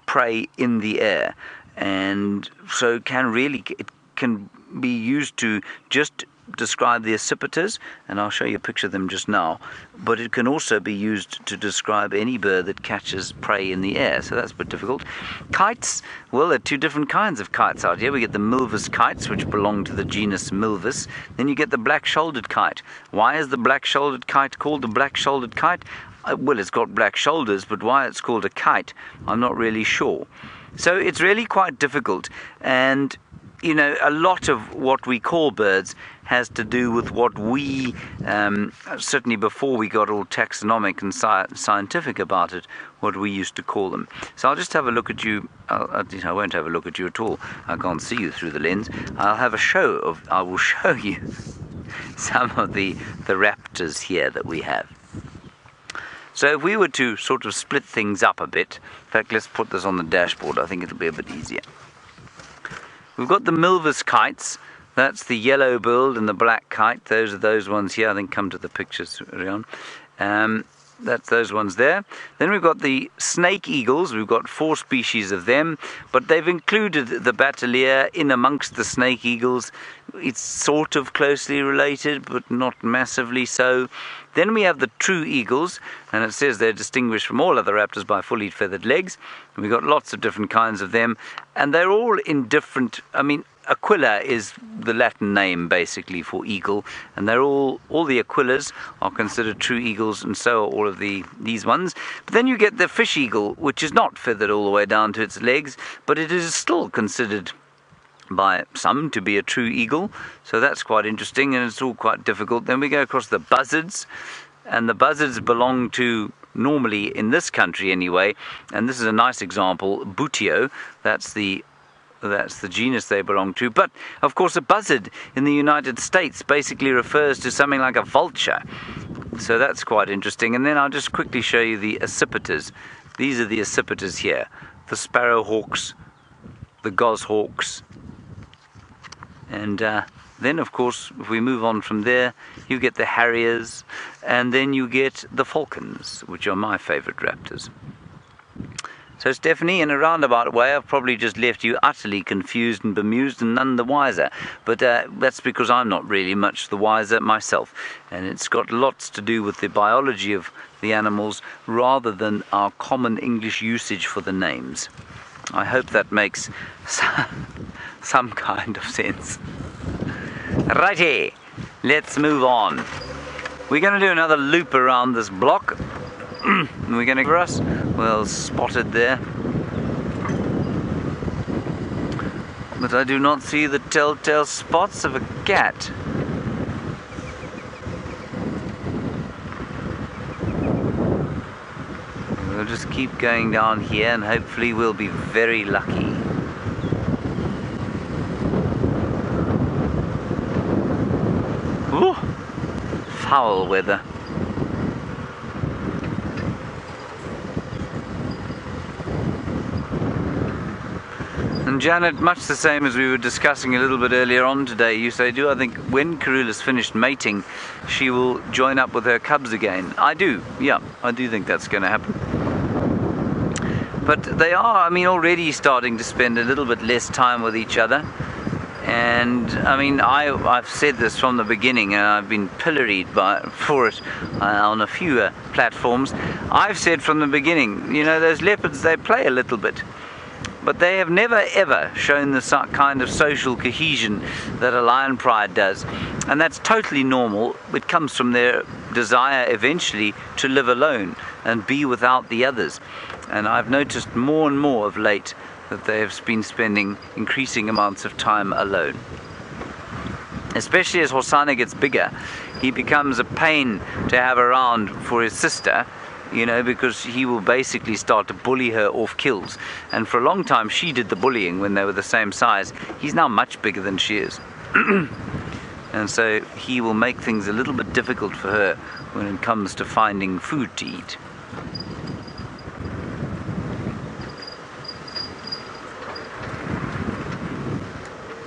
prey in the air. And so it can be used to just describe the accipiters, and I'll show you a picture of them just now, but it can also be used to describe any bird that catches prey in the air, so that's a bit difficult. Kites, well, there are two different kinds of kites out here. We get the milvus kites, which belong to the genus Milvus. Then you get the black-shouldered kite. Why is the black-shouldered kite called the black-shouldered kite? Well, it's got black shoulders, but why it's called a kite, I'm not really sure. So it's really quite difficult, and a lot of what we call birds has to do with what we, certainly before we got all taxonomic and scientific about it, what we used to call them. So I'll just have a look at you. I won't have a look at you at all. I can't see you through the lens. I will show you some of the raptors here that we have. So if we were to sort of split things up a bit, in fact, let's put this on the dashboard. I think it'll be a bit easier. We've got the milvus kites. That's the yellow-billed and the black kite. Those are those ones here. I think come to the pictures around. That's those ones there. Then we've got the snake eagles. We've got 4 species of them, but they've included the batelier in amongst the snake eagles. It's sort of closely related, but not massively so. Then we have the true eagles, and it says they're distinguished from all other raptors by fully feathered legs. And we've got lots of different kinds of them, and they're all in different, Aquila is the Latin name basically for eagle, and they're all the Aquilas are considered true eagles, and so are all of these ones. But then you get the fish eagle, which is not feathered all the way down to its legs, but it is still considered by some to be a true eagle, so that's quite interesting, and it's all quite difficult. Then we go across the buzzards, and the buzzards belong to, normally in this country anyway, and this is a nice example, Buteo. That's the genus they belong to. But of course a buzzard in the United States basically refers to something like a vulture, so that's quite interesting. And then I'll just quickly show you the accipiters. These are the accipiters here, the sparrowhawks, the goshawks, and then of course if we move on from there, you get the harriers, and then you get the falcons, which are my favorite raptors. So Stephanie, in a roundabout way, I've probably just left you utterly confused and bemused and none the wiser. But that's because I'm not really much the wiser myself. And it's got lots to do with the biology of the animals rather than our common English usage for the names. I hope that makes some kind of sense. Righty, let's move on. We're going to do another loop around this block. We're going to for us. Well spotted there. But I do not see the telltale spots of a cat. We'll just keep going down here and hopefully we'll be very lucky. Ooh, foul weather. And Janet, much the same as we were discussing a little bit earlier on today, you say, do I think when Karula's finished mating, she will join up with her cubs again? I do, yeah, I do think that's going to happen. But they are, I mean, already starting to spend a little bit less time with each other. And I mean, I've said this from the beginning, and I've been pilloried for it on a few platforms. I've said from the beginning, you know, those leopards, they play a little bit. But they have never ever shown the kind of social cohesion that a lion pride does. And that's totally normal. It comes from their desire eventually to live alone and be without the others. And I've noticed more and more of late that they have been spending increasing amounts of time alone. Especially as Hosana gets bigger, he becomes a pain to have around for his sister, you know, because he will basically start to bully her off kills. And for a long time she did the bullying when they were the same size. He's now much bigger than she is. And so he will make things a little bit difficult for her when it comes to finding food to eat.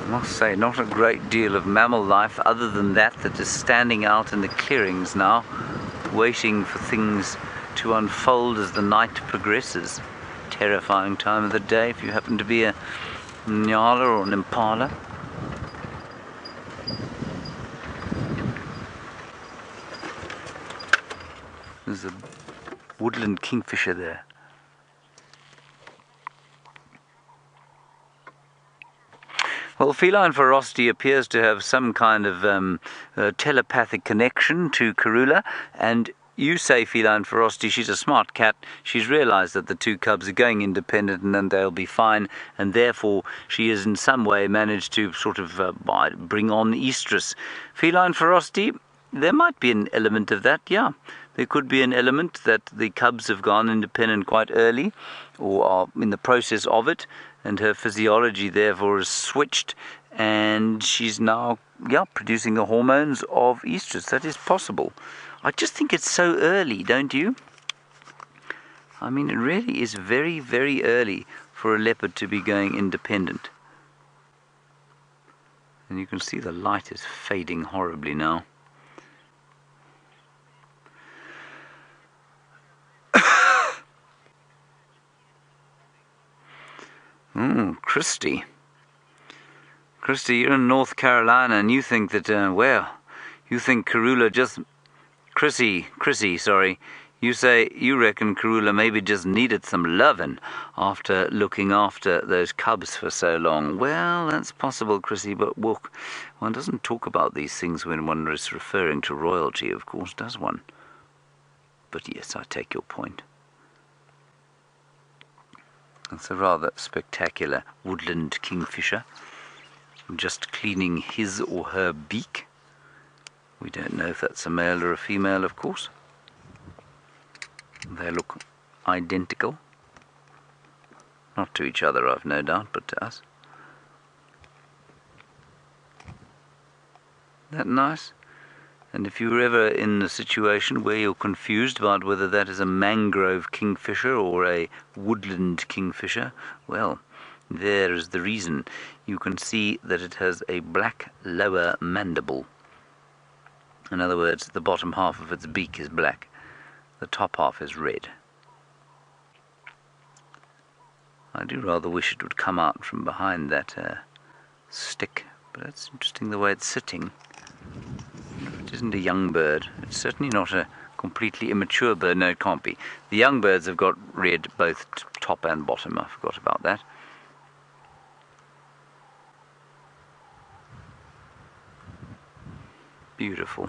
I must say, not a great deal of mammal life other than that is standing out in the clearings now, waiting for things to unfold as the night progresses. Terrifying time of the day if you happen to be a Nyala or an Impala. There's a woodland kingfisher there. Well, feline ferocity appears to have some kind of telepathic connection to Karula, and you say feline ferocity, she's a smart cat. She's realized that the two cubs are going independent and then they'll be fine, and therefore she has in some way managed to sort of bring on estrus. Feline ferocity, there might be an element of that, yeah. There could be an element that the cubs have gone independent quite early, or are in the process of it, and her physiology therefore is switched, and she's now, yeah, producing the hormones of estrus. That is possible. I just think it's so early, don't you? I mean, it really is very, very early for a leopard to be going independent. And you can see the light is fading horribly now. Christy. Christy, you're in North Carolina and you think that, you think Karula just... Chrissy, sorry. You reckon Karula maybe just needed some lovin' after looking after those cubs for so long. Well, that's possible, Chrissy, but look, one doesn't talk about these things when one is referring to royalty, of course, does one? But yes, I take your point. It's a rather spectacular woodland kingfisher, just cleaning his or her beak. We don't know if that's a male or a female, of course. They look identical. Not to each other, I've no doubt, but to us. Isn't that nice? And if you're ever in a situation where you're confused about whether that is a mangrove kingfisher or a woodland kingfisher, well, there is the reason. You can see that it has a black lower mandible. In other words, the bottom half of its beak is black. The top half is red. I do rather wish it would come out from behind that stick, but it's interesting the way it's sitting. It isn't a young bird. It's certainly not a completely immature bird. No, it can't be. The young birds have got red both top and bottom. I forgot about that. Beautiful.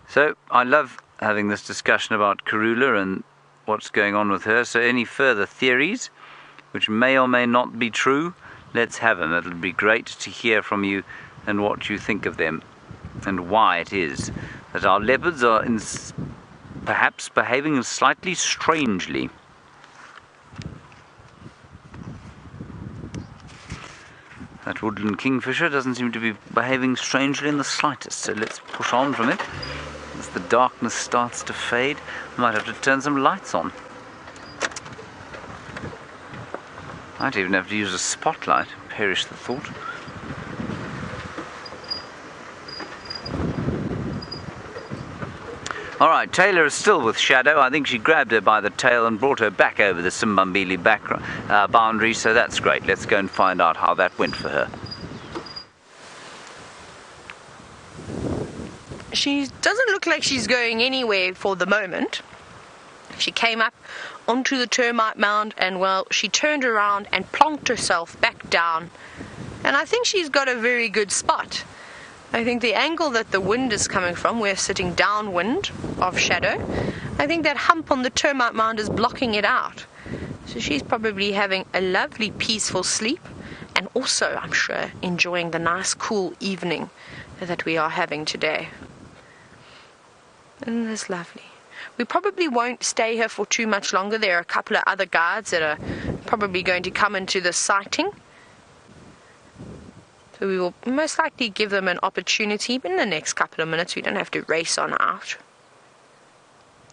So, I love having this discussion about Karula and what's going on with her. So any further theories, which may or may not be true, let's have them. It'll be great to hear from you and what you think of them, and why it is that our leopards are perhaps behaving slightly strangely. A That woodland kingfisher doesn't seem to be behaving strangely in the slightest, so let's push on from it. As the darkness starts to fade, I might have to turn some lights on. Might even have to use a spotlight, perish the thought. Alright, Taylor is still with Shadow. I think she grabbed her by the tail and brought her back over the Simbambili boundary, so that's great. Let's go and find out how that went for her.
She doesn't look like she's going anywhere for the moment. She came up onto the termite mound and, well, she turned around and plonked herself back down. And I think she's got a very good spot. I think the angle that the wind is coming from, we're sitting downwind of Shadow, I think that hump on the termite mound is blocking it out. So she's probably having a lovely peaceful sleep, and also, I'm sure, enjoying the nice cool evening that we are having today. Isn't this lovely? We probably won't stay here for too much longer. There are a couple of other guards that are probably going to come into the sighting. So we will most likely give them an opportunity in the next couple of minutes. We don't have to race on out.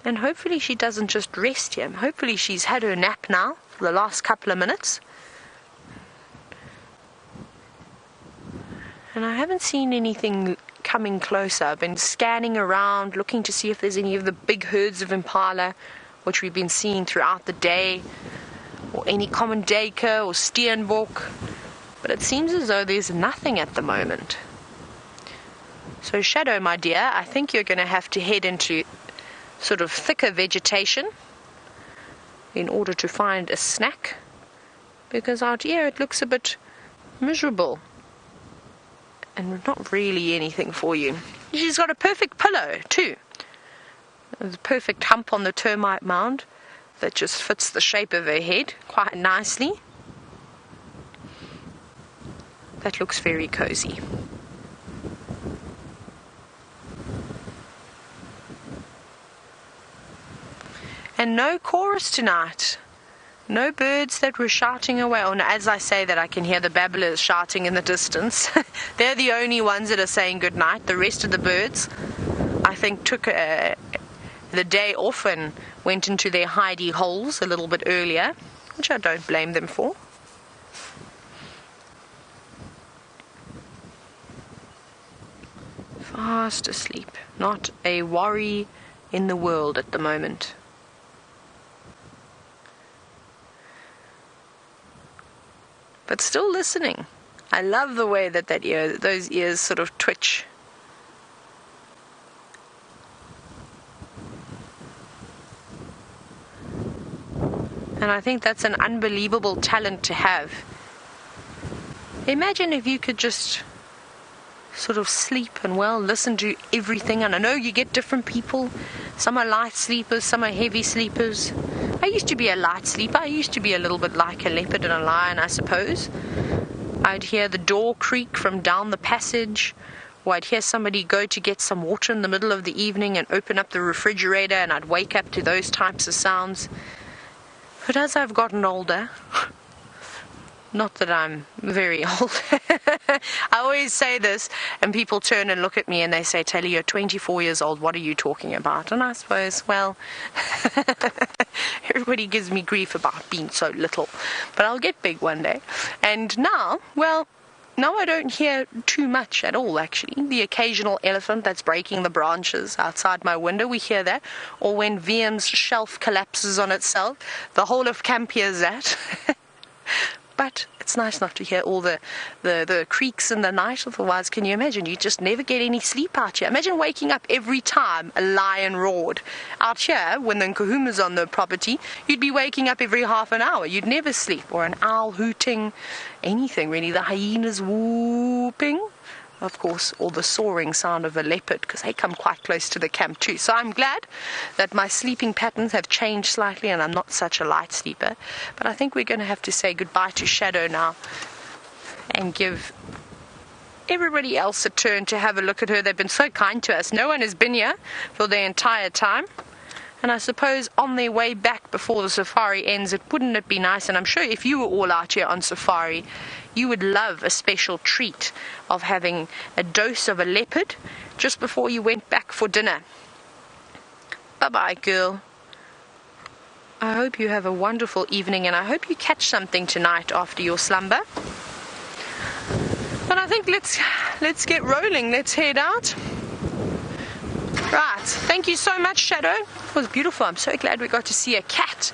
And hopefully she doesn't just rest here. Hopefully she's had her nap now for the last couple of minutes. And I haven't seen anything coming closer. I've been scanning around, looking to see if there's any of the big herds of Impala, which we've been seeing throughout the day, or any common duiker or steenbok. But it seems as though there's nothing at the moment. So Shadow, my dear, I think you're going to have to head into sort of thicker vegetation in order to find a snack, because out here it looks a bit miserable and not really anything for you. She's got a perfect pillow too. There's a perfect hump on the termite mound that just fits the shape of her head quite nicely. That looks very cozy. And no chorus tonight. No birds that were shouting away. Oh, no, as I say that, I can hear the babblers shouting in the distance. They're the only ones that are saying goodnight. The rest of the birds, I think, took the day off and went into their hidey holes a little bit earlier, which I don't blame them for. Fast asleep. Not a worry in the world at the moment. But still listening. I love the way that those ears sort of twitch. And I think that's an unbelievable talent to have. Imagine if you could just sort of sleep and, well, listen to everything. And I know you get different people. Some are light sleepers, some are heavy sleepers. I used to be a light sleeper. I used to be a little bit like a leopard and a lion, I suppose. I'd hear the door creak from down the passage, or I'd hear somebody go to get some water in the middle of the evening and open up the refrigerator, and I'd wake up to those types of sounds. But as I've gotten older, not that I'm very old, I always say this, and people turn and look at me and they say, Taylor, you're 24 years old, what are you talking about? And I suppose, well, everybody gives me grief about being so little, but I'll get big one day. And now, well, now I don't hear too much at all, actually. The occasional elephant that's breaking the branches outside my window, we hear that. Or when VM's shelf collapses on itself, the whole of camp hears that. But it's nice not to hear all the creaks in the night. Otherwise, can you imagine? You just never get any sleep out here. Imagine waking up every time a lion roared. Out here, when the Nkuhuma's on the property, you'd be waking up every half an hour. You'd never sleep. Or an owl hooting. Anything, really. The hyenas whooping. Of course, or the soaring sound of a leopard, because they come quite close to the camp too. So I'm glad that my sleeping patterns have changed slightly and I'm not such a light sleeper. But I think we're going to have to say goodbye to Shadow now and give everybody else a turn to have a look at her. They've been so kind to us. No one has been here for the entire time. And I suppose on their way back before the safari ends, wouldn't it be nice? And I'm sure if you were all out here on safari, you would love a special treat of having a dose of a leopard just before you went back for dinner. Bye-bye, girl. I hope you have a wonderful evening, and I hope you catch something tonight after your slumber. But I think let's get rolling. Let's head out. Right. Thank you so much, Shadow. It was beautiful. I'm so glad we got to see a cat.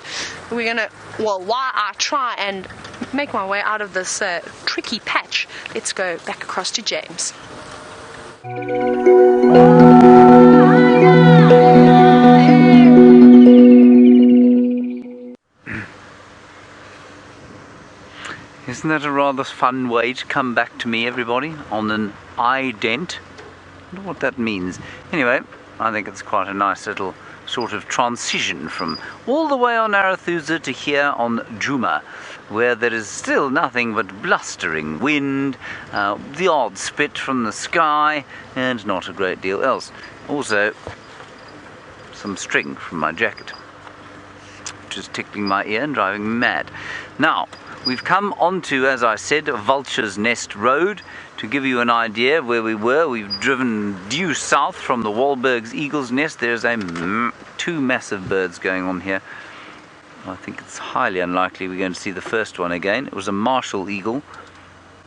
We're going to, well, while I try and make my way out of this tricky patch, let's go back across to James.
Isn't that a rather fun way to come back to me, everybody, on an ident? I wonder what that means. Anyway, I think it's quite a nice little sort of transition from all the way on Arathusa to here on Djuma, where there is still nothing but blustering wind, the odd spit from the sky, and not a great deal else. Also, some string from my jacket, which is tickling my ear and driving me mad. Now, we've come onto, as I said, Vulture's Nest Road. To give you an idea of where we were, we've driven due south from the Wahlberg's Eagle's Nest. There's two massive birds going on here. I think it's highly unlikely we're going to see the first one again. It was a martial eagle.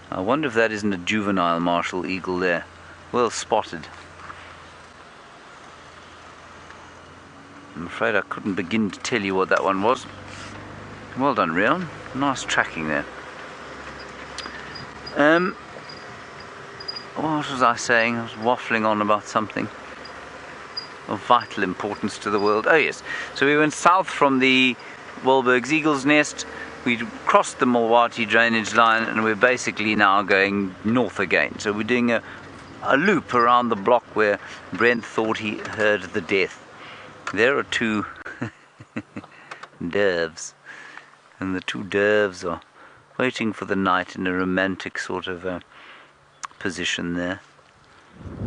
I wonder if that isn't a juvenile martial eagle there. Well spotted. I'm afraid I couldn't begin to tell you what that one was. Well done, Rion. Nice tracking there. What was I saying? I was waffling on about something of vital importance to the world. Oh yes, so we went south from the Wahlberg's Eagle's Nest, we crossed the Milwaukee drainage line, and we're basically now going north again. So we're doing a loop around the block where Brent thought he heard the death. There are two doves, and the two doves are waiting for the night in a romantic sort of position there.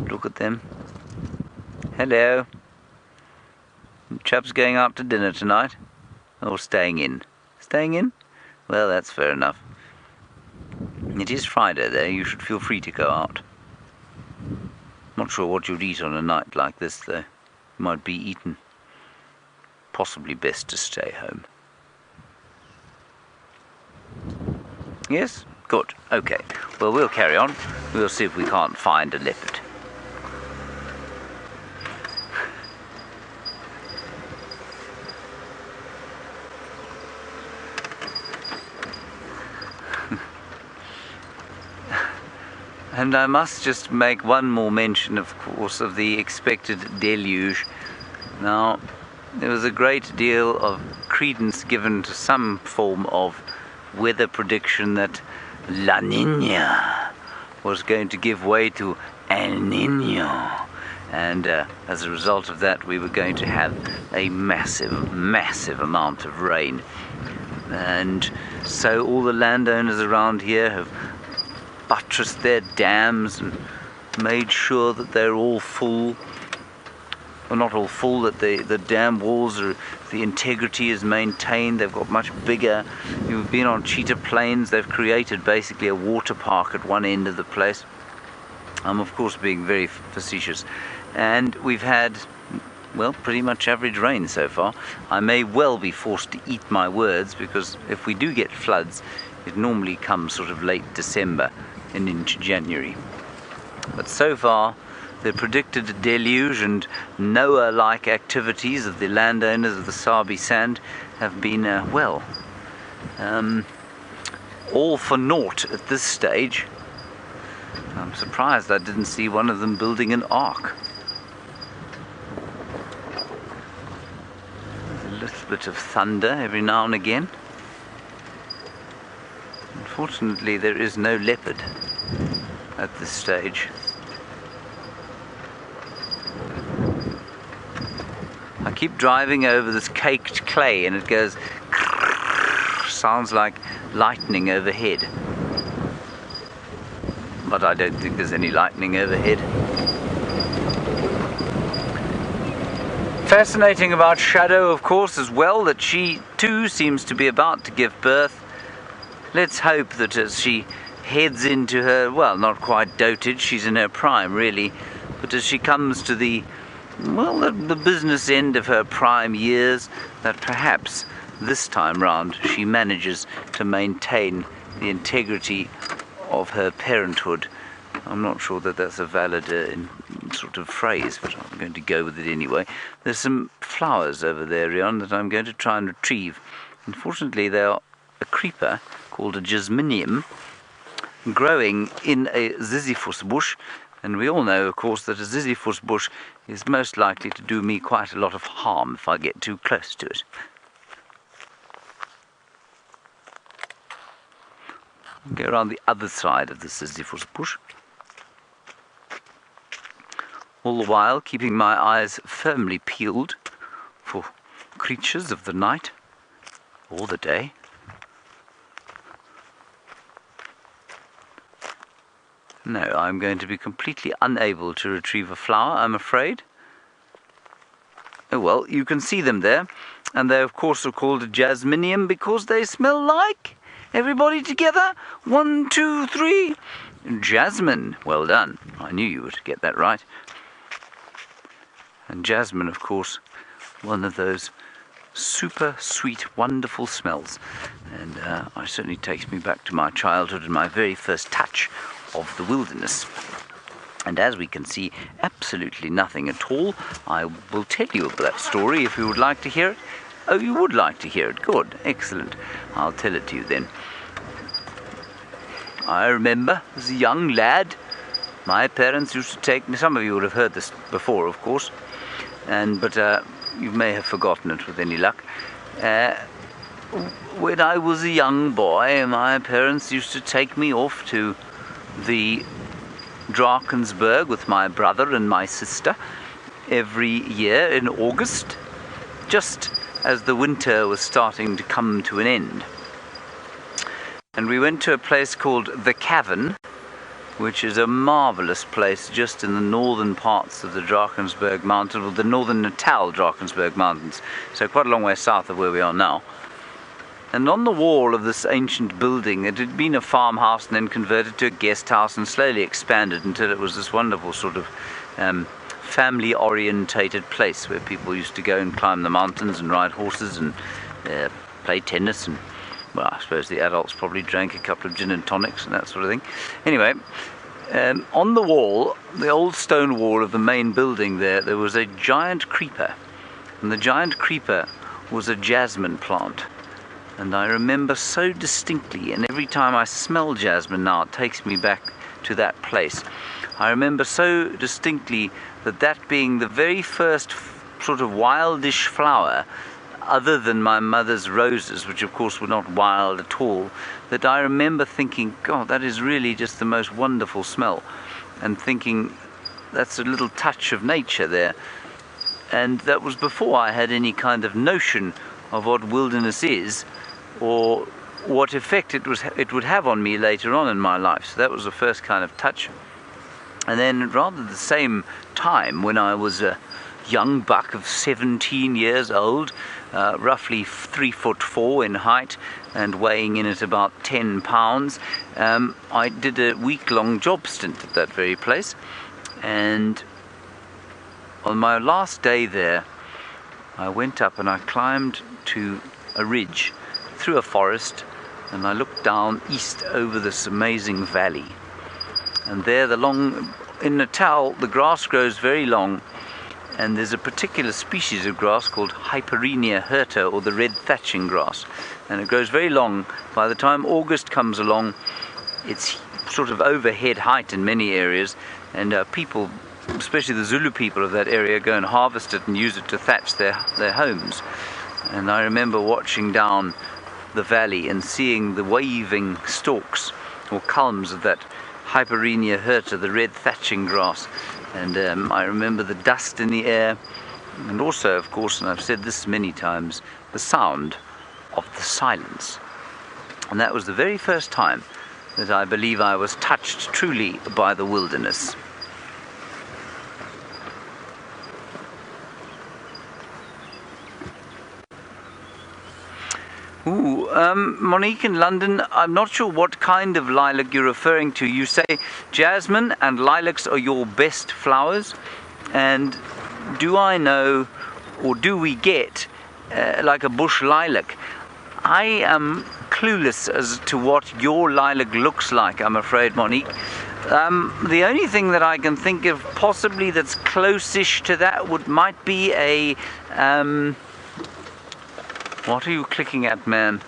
Look at them. Hello. Chap's going out to dinner tonight, or staying in? Staying in? Well, that's fair enough. It is Friday though, you should feel free to go out. Not sure what you'd eat on a night like this though. You might be eaten. Possibly best to stay home. Yes? Good. Okay. Well, we'll carry on. We'll see if we can't find a leopard. And I must just make one more mention, of course, of the expected deluge. Now, there was a great deal of credence given to some form of weather prediction that La Niña was going to give way to El Niño, and as a result of that we were going to have a massive amount of rain. And so all the landowners around here have buttressed their dams and made sure that they're all full. Well, not all full, that the dam walls are, the integrity is maintained. They've got much bigger. You've been on Cheetah Plains. They've created basically a water park at one end of the place. I'm of course being very facetious. And we've had, well, pretty much average rain so far. I may well be forced to eat my words, because if we do get floods, it normally comes sort of late December and into January. But so far, the predicted deluge and Noah-like activities of the landowners of the Sabi Sand have been, all for naught at this stage. I'm surprised I didn't see one of them building an ark. There's a little bit of thunder every now and again. Unfortunately, there is no leopard at this stage. I keep driving over this caked clay and it goes sounds like lightning overhead. But I don't think there's any lightning overhead. Fascinating about Shadow, of course, as well, that she too seems to be about to give birth. Let's hope that as she heads into her, well, not quite dotage, she's in her prime really, but as she comes to the business end of her prime years, that perhaps this time round she manages to maintain the integrity of her parenthood. I'm not sure that that's a valid sort of phrase, but I'm going to go with it anyway. There's some flowers over there, Rion, that I'm going to try and retrieve. Unfortunately, they are a creeper called a Jasminium growing in a Ziziphus bush, and we all know, of course, that a Ziziphus bush is most likely to do me quite a lot of harm if I get too close to it. Go around the other side of the Ziziphus bush, all the while keeping my eyes firmly peeled for creatures of the night or the day. No, I'm going to be completely unable to retrieve a flower, I'm afraid. Oh well, you can see them there, and they of course are called a Jasminium because they smell like, everybody together, 1, 2, 3, jasmine. Well done, I knew you would get that right. And jasmine, of course, one of those super sweet, wonderful smells, and it certainly takes me back to my childhood and my very first touch of the wilderness. And as we can see, absolutely nothing at all. I will tell you about that story if you would like to hear it. Oh, you would like to hear it? Good, excellent. I'll tell it to you then. I remember as a young lad, my parents used to take me, some of you would have heard this before, of course, but you may have forgotten it with any luck. When I was a young boy, my parents used to take me off to the Drakensberg with my brother and my sister every year in August, just as the winter was starting to come to an end. And we went to a place called the Cavern, which is a marvellous place just in the northern parts of the Drakensberg Mountain, or the northern Natal Drakensberg Mountains, so quite a long way south of where we are now. And on the wall of this ancient building, it had been a farmhouse and then converted to a guest house and slowly expanded until it was this wonderful sort of family-orientated place where people used to go and climb the mountains and ride horses and play tennis, and well, I suppose the adults probably drank a couple of gin and tonics and that sort of thing. Anyway, on the wall, the old stone wall of the main building there was a giant creeper, and the giant creeper was a jasmine plant. And I remember so distinctly, and every time I smell jasmine now, it takes me back to that place. I remember so distinctly that being the very first sort of wildish flower, other than my mother's roses, which of course were not wild at all, that I remember thinking, God, that is really just the most wonderful smell, and thinking, that's a little touch of nature there. And that was before I had any kind of notion of what wilderness is, or what effect it would have on me later on in my life. So that was the first kind of touch. And then rather the same time, when I was a young buck of 17 years old, roughly 3'4" in height and weighing in at about 10 pounds, I did a week-long job stint at that very place. And on my last day there, I went up and I climbed to a ridge through a forest, and I looked down east over this amazing valley. And there, in Natal, the grass grows very long, and there's a particular species of grass called Hyperrhenia hirta, or the red thatching grass, and it grows very long. By the time August comes along, it's sort of overhead height in many areas, and people, especially the Zulu people of that area, go and harvest it and use it to thatch their homes. And I remember watching down the valley and seeing the waving stalks or culms of that Hyperrhenia hirta, the red thatching grass, and I remember the dust in the air, and also, of course, and I've said this many times, the sound of the silence. And that was the very first time that I believe I was touched truly by the wilderness. Ooh, Monique in London, I'm not sure what kind of lilac you're referring to. You say jasmine and lilacs are your best flowers, and do I know, or do we get like a bush lilac? I am clueless as to what your lilac looks like, I'm afraid, Monique. The only thing that I can think of possibly that's close-ish to that might be a what are you clicking at, man?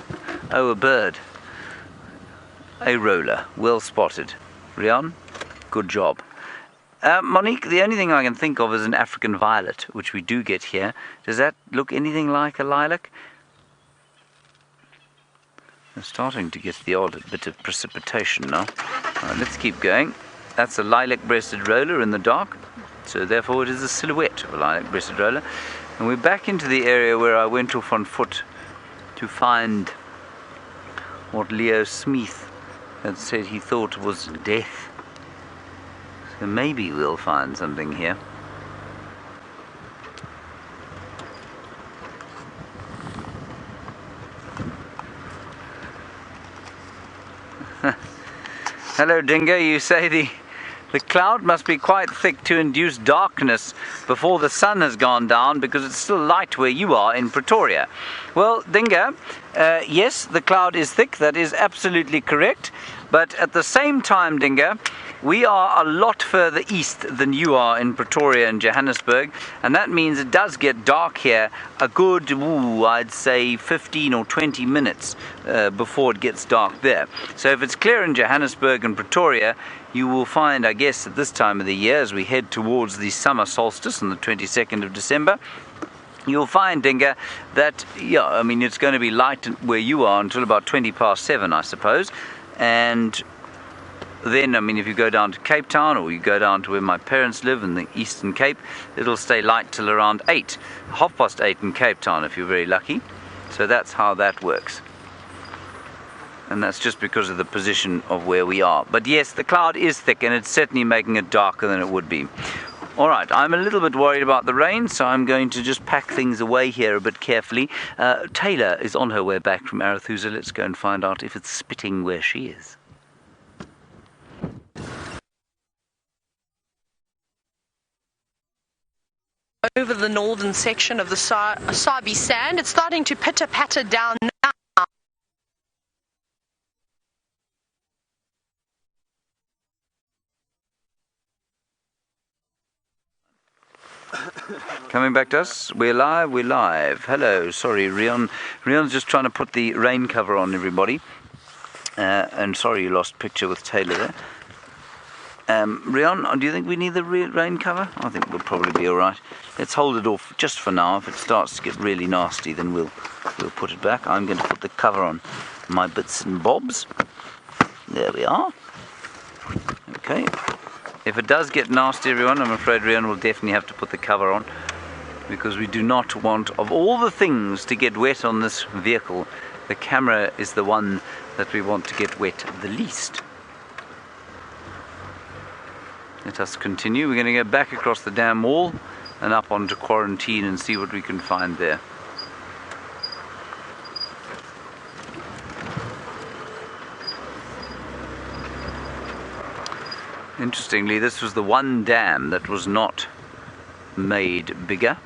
Oh, a bird. A roller. Well spotted. Rian, good job. Monique, the only thing I can think of is an African violet, which we do get here. Does that look anything like a lilac? We're starting to get the odd bit of precipitation now. All right, let's keep going. That's a lilac-breasted roller in the dark, so therefore it is a silhouette of a lilac-breasted roller. And we're back into the area where I went off on foot to find what Leo Smith had said he thought was death. So maybe we'll find something here. Hello, Dingo. You say the cloud must be quite thick to induce darkness before the sun has gone down because it's still light where you are in Pretoria. Well, Dingo, yes, the cloud is thick. That is absolutely correct. But at the same time, Dingo, we are a lot further east than you are in Pretoria and Johannesburg, and that means it does get dark here a good, I'd say 15 or 20 minutes before it gets dark there. So if it's clear in Johannesburg and Pretoria, you will find, I guess, at this time of the year, as we head towards the summer solstice on the 22nd of December, you'll find, Dingo, that, yeah, I mean, it's going to be light where you are until about 20 past 7, I suppose. And then, I mean, if you go down to Cape Town or you go down to where my parents live in the Eastern Cape, it'll stay light till around 8, 8:30 in Cape Town if you're very lucky. So that's how that works. And that's just because of the position of where we are. But yes, the cloud is thick and it's certainly making it darker than it would be. Alright, I'm a little bit worried about the rain, so I'm going to just pack things away here a bit carefully. Taylor is on her way back from Arathusa. Let's go and find out if it's spitting where she is.
Over the northern section of the Sabi Sand, it's starting to pitter-patter down now.
Coming back to us, we're live. Hello, sorry, Rion's just trying to put the rain cover on, everybody. And sorry you lost picture with Taylor there. Rion, do you think we need the rain cover? I think we'll probably be alright. Let's hold it off just for now. If it starts to get really nasty, then we'll put it back. I'm going to put the cover on my bits and bobs. There we are. Okay. If it does get nasty, everyone, I'm afraid Rion will definitely have to put the cover on, because we do not want, of all the things to get wet on this vehicle, the camera is the one that we want to get wet the least. Let us continue. We're going to go back across the dam wall and up onto Quarantine and see what we can find there. Interestingly, this was the one dam that was not made bigger.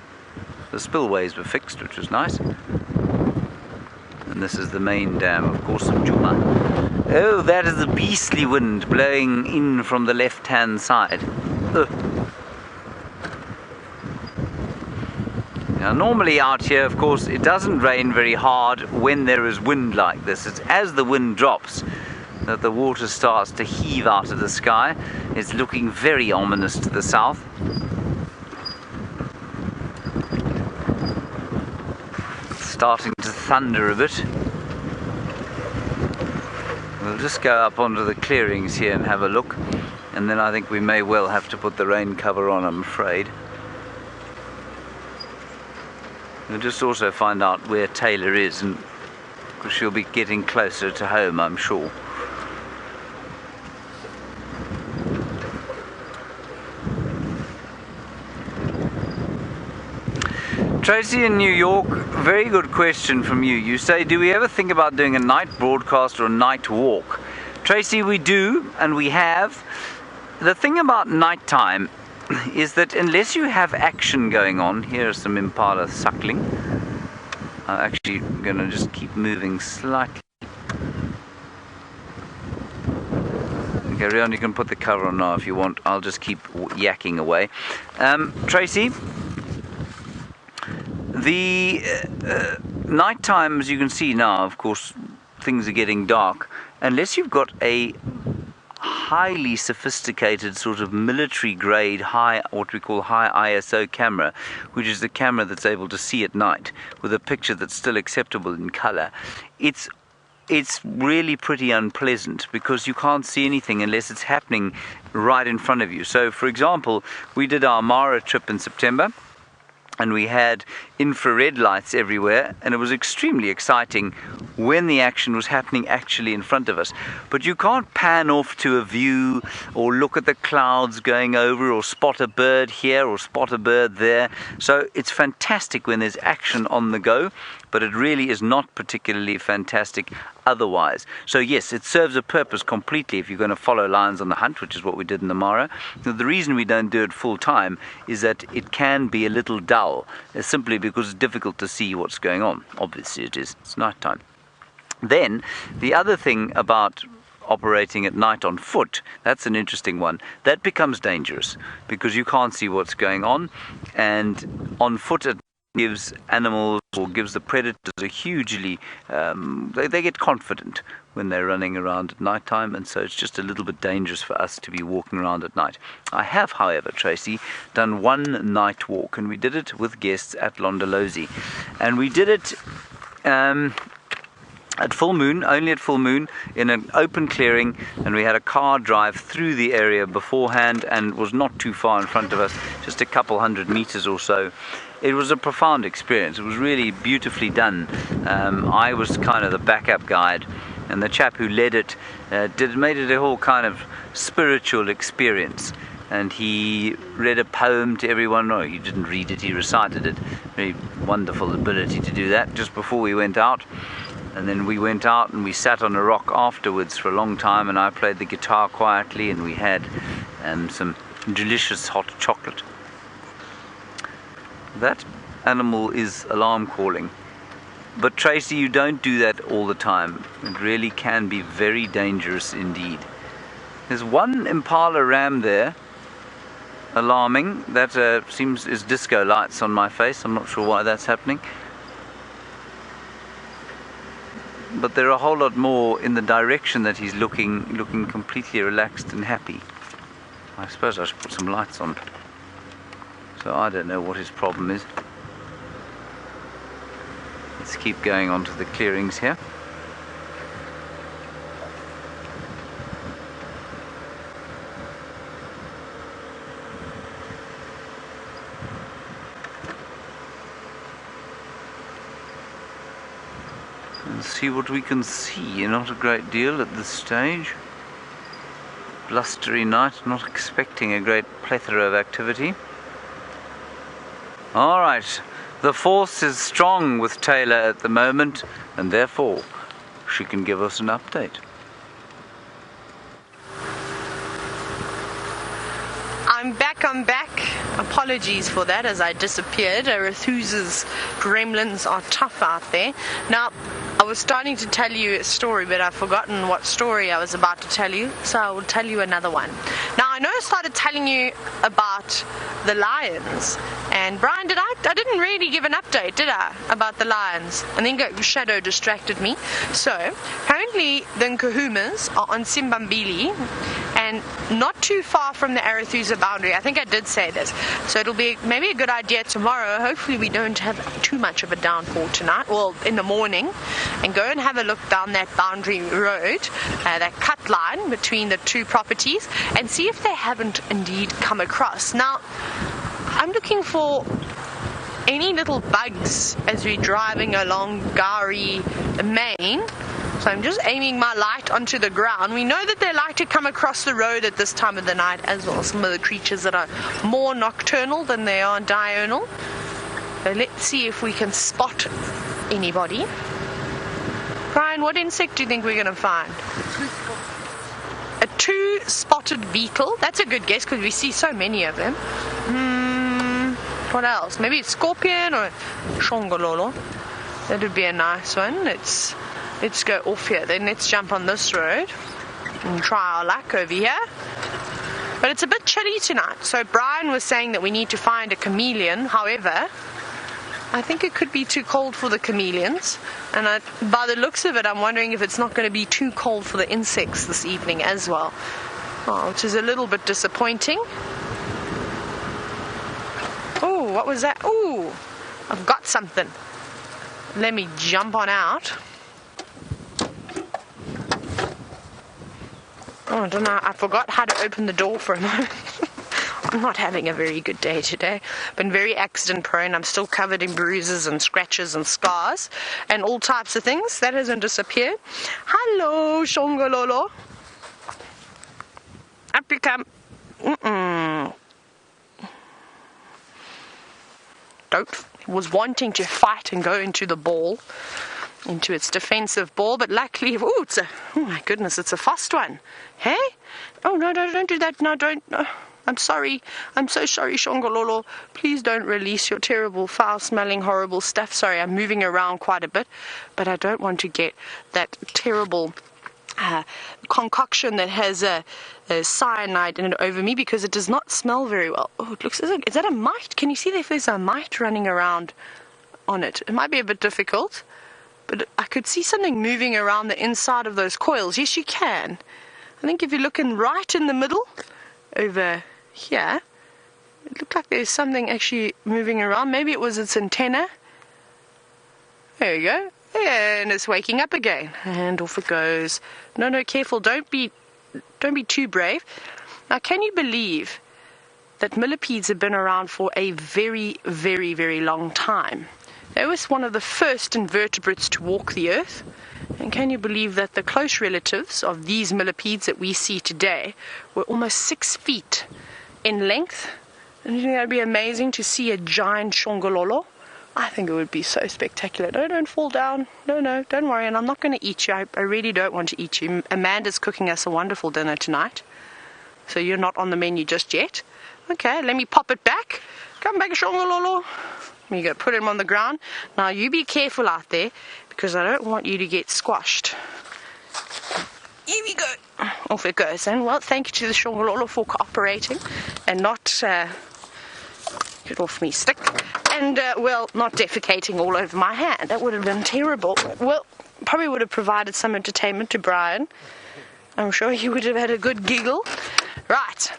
The spillways were fixed, which was nice. And this is the main dam, of course, of Djuma. Oh, that is the beastly wind blowing in from the left-hand side. Ugh. Now, normally out here, of course, it doesn't rain very hard when there is wind like this. It's as the wind drops that the water starts to heave out of the sky. It's looking very ominous to the south. It's starting to thunder a bit. We'll just go up onto the clearings here and have a look, and then I think we may well have to put the rain cover on, I'm afraid. We'll just also find out where Taylor is, and because she'll be getting closer to home, I'm sure. Tracy in New York, very good question from you. You say, do we ever think about doing a night broadcast or a night walk? Tracy, we do, and we have. The thing about nighttime is that unless you have action going on, here are some Impala suckling. I'm actually going to just keep moving slightly. Okay, Rion, you can put the cover on now if you want. I'll just keep yakking away. Tracy, the nighttime, as you can see now, of course, things are getting dark. Unless you've got a highly sophisticated sort of military grade what we call high ISO camera, which is the camera that's able to see at night with a picture that's still acceptable in color, it's really pretty unpleasant because you can't see anything unless it's happening right in front of you. So for example, we did our Mara trip in September, and we had infrared lights everywhere, and it was extremely exciting when the action was happening actually in front of us. But you can't pan off to a view or look at the clouds going over or spot a bird here or spot a bird there. So it's fantastic when there's action on the go, but it really is not particularly fantastic otherwise. So yes, it serves a purpose completely if you're going to follow lions on the hunt, which is what we did in the Mara. Now, the reason we don't do it full time is that it can be a little dull, simply because it's difficult to see what's going on. Obviously it is, it's night time. Then the other thing about operating at night on foot, that's an interesting one. That becomes dangerous because you can't see what's going on, and on foot it gives animals or gives the predators a hugely they get confident when they're running around at night time, and so it's just a little bit dangerous for us to be walking around at night. I have, however, Tracy, done one night walk, and we did it with guests at Londolozi, and we did it at full moon, only at full moon, in an open clearing, and we had a car drive through the area beforehand and was not too far in front of us, just a couple 100 meters or so. It was a profound experience. It was really beautifully done. I was kind of the backup guide, and the chap who led it made it a whole kind of spiritual experience. And he read a poem to everyone. No, he didn't read it, he recited it. Very wonderful ability to do that just before we went out. And then we went out and we sat on a rock afterwards for a long time, and I played the guitar quietly, and we had some delicious hot chocolate. That animal is alarm calling. But Tracy, you don't do that all the time. It really can be very dangerous indeed. There's one Impala ram there, alarming. That is disco lights on my face. I'm not sure why that's happening. But there are a whole lot more in the direction that he's looking completely relaxed and happy. I suppose I should put some lights on. So I don't know what his problem is. Let's keep going on to the clearings here. And see what we can see. Not a great deal at this stage. Blustery night, not expecting a great plethora of activity. Alright, the force is strong with Taylor at the moment, and therefore she can give us an update.
I'm back. Apologies for that as I disappeared. Arathusa's gremlins are tough out there. Now, I was starting to tell you a story, but I've forgotten what story I was about to tell you, so I will tell you another one. Now, I know I started telling you about the lions, and Brian, I didn't really give an update, did I, about the lions? And then Shadow distracted me. So, currently the Nkuhumas are on Simbambili, and not too far from the Arathusa boundary. I think I did say this. So it'll be maybe a good idea tomorrow. Hopefully we don't have too much of a downpour tonight, well, in the morning, and go and have a look down that boundary road, that cut line between the two properties, and see if they haven't indeed come across. Now, I'm looking for any little bugs as we're driving along Gari Main. So I'm just aiming my light onto the ground. We know that they like to come across the road at this time of the night as well. Some of the creatures that are more nocturnal than they are diurnal. So let's see if we can spot anybody. Brian, what insect do you think we're going to find? A two-spotted beetle. That's a good guess because we see so many of them. What else? Maybe a scorpion or shongololo. That would be a nice one. Let's go off here. Then let's jump on this road and try our luck over here. But it's a bit chilly tonight. So Brian was saying that we need to find a chameleon. However, I think it could be too cold for the chameleons. And by the looks of it, I'm wondering if it's not going to be too cold for the insects this evening as well. Oh, which is a little bit disappointing. Oh, what was that? Oh, I've got something. Let me jump on out. Oh, I don't know. I forgot how to open the door for a moment. I'm not having a very good day today. Been very accident prone. I'm still covered in bruises and scratches and scars and all types of things. That hasn't disappeared. Hello, Shongololo. Up you come. Was wanting to fight and go into the ball, into its defensive ball, but luckily, oh my goodness, it's a fast one. Hey? Oh no, don't do that. No, don't. No. I'm sorry. I'm so sorry, Shongololo. Please don't release your terrible, foul-smelling, horrible stuff. Sorry, I'm moving around quite a bit, but I don't want to get that terrible concoction that has a cyanide in it over me because it does not smell very well. Oh, it looks, is that a mite? Can you see if there's a mite running around on it? It might be a bit difficult, but I could see something moving around the inside of those coils. Yes, you can. I think if you're looking right in the middle over here, it looked like there's something actually moving around. Maybe it was its antenna. There you go. And it's waking up again. And off it goes. No, careful. Don't be too brave. Now, can you believe that millipedes have been around for a very, very, very long time? They were one of the first invertebrates to walk the earth. And can you believe that the close relatives of these millipedes that we see today were almost 6 feet in length? And you think that would be amazing to see a giant shongololo? I think it would be so spectacular. No, don't fall down. No, don't worry. And I'm not going to eat you. I really don't want to eat you. Amanda's cooking us a wonderful dinner tonight. So you're not on the menu just yet. Okay, let me pop it back. Come back, shongololo. There you go, put him on the ground. Now you be careful out there because I don't want you to get squashed. Here we go. Off it goes. And well, thank you to the shongololo for cooperating and not... get off me stick. And, well, not defecating all over my hand. That would have been terrible. Well, probably would have provided some entertainment to Brian. I'm sure he would have had a good giggle. Right.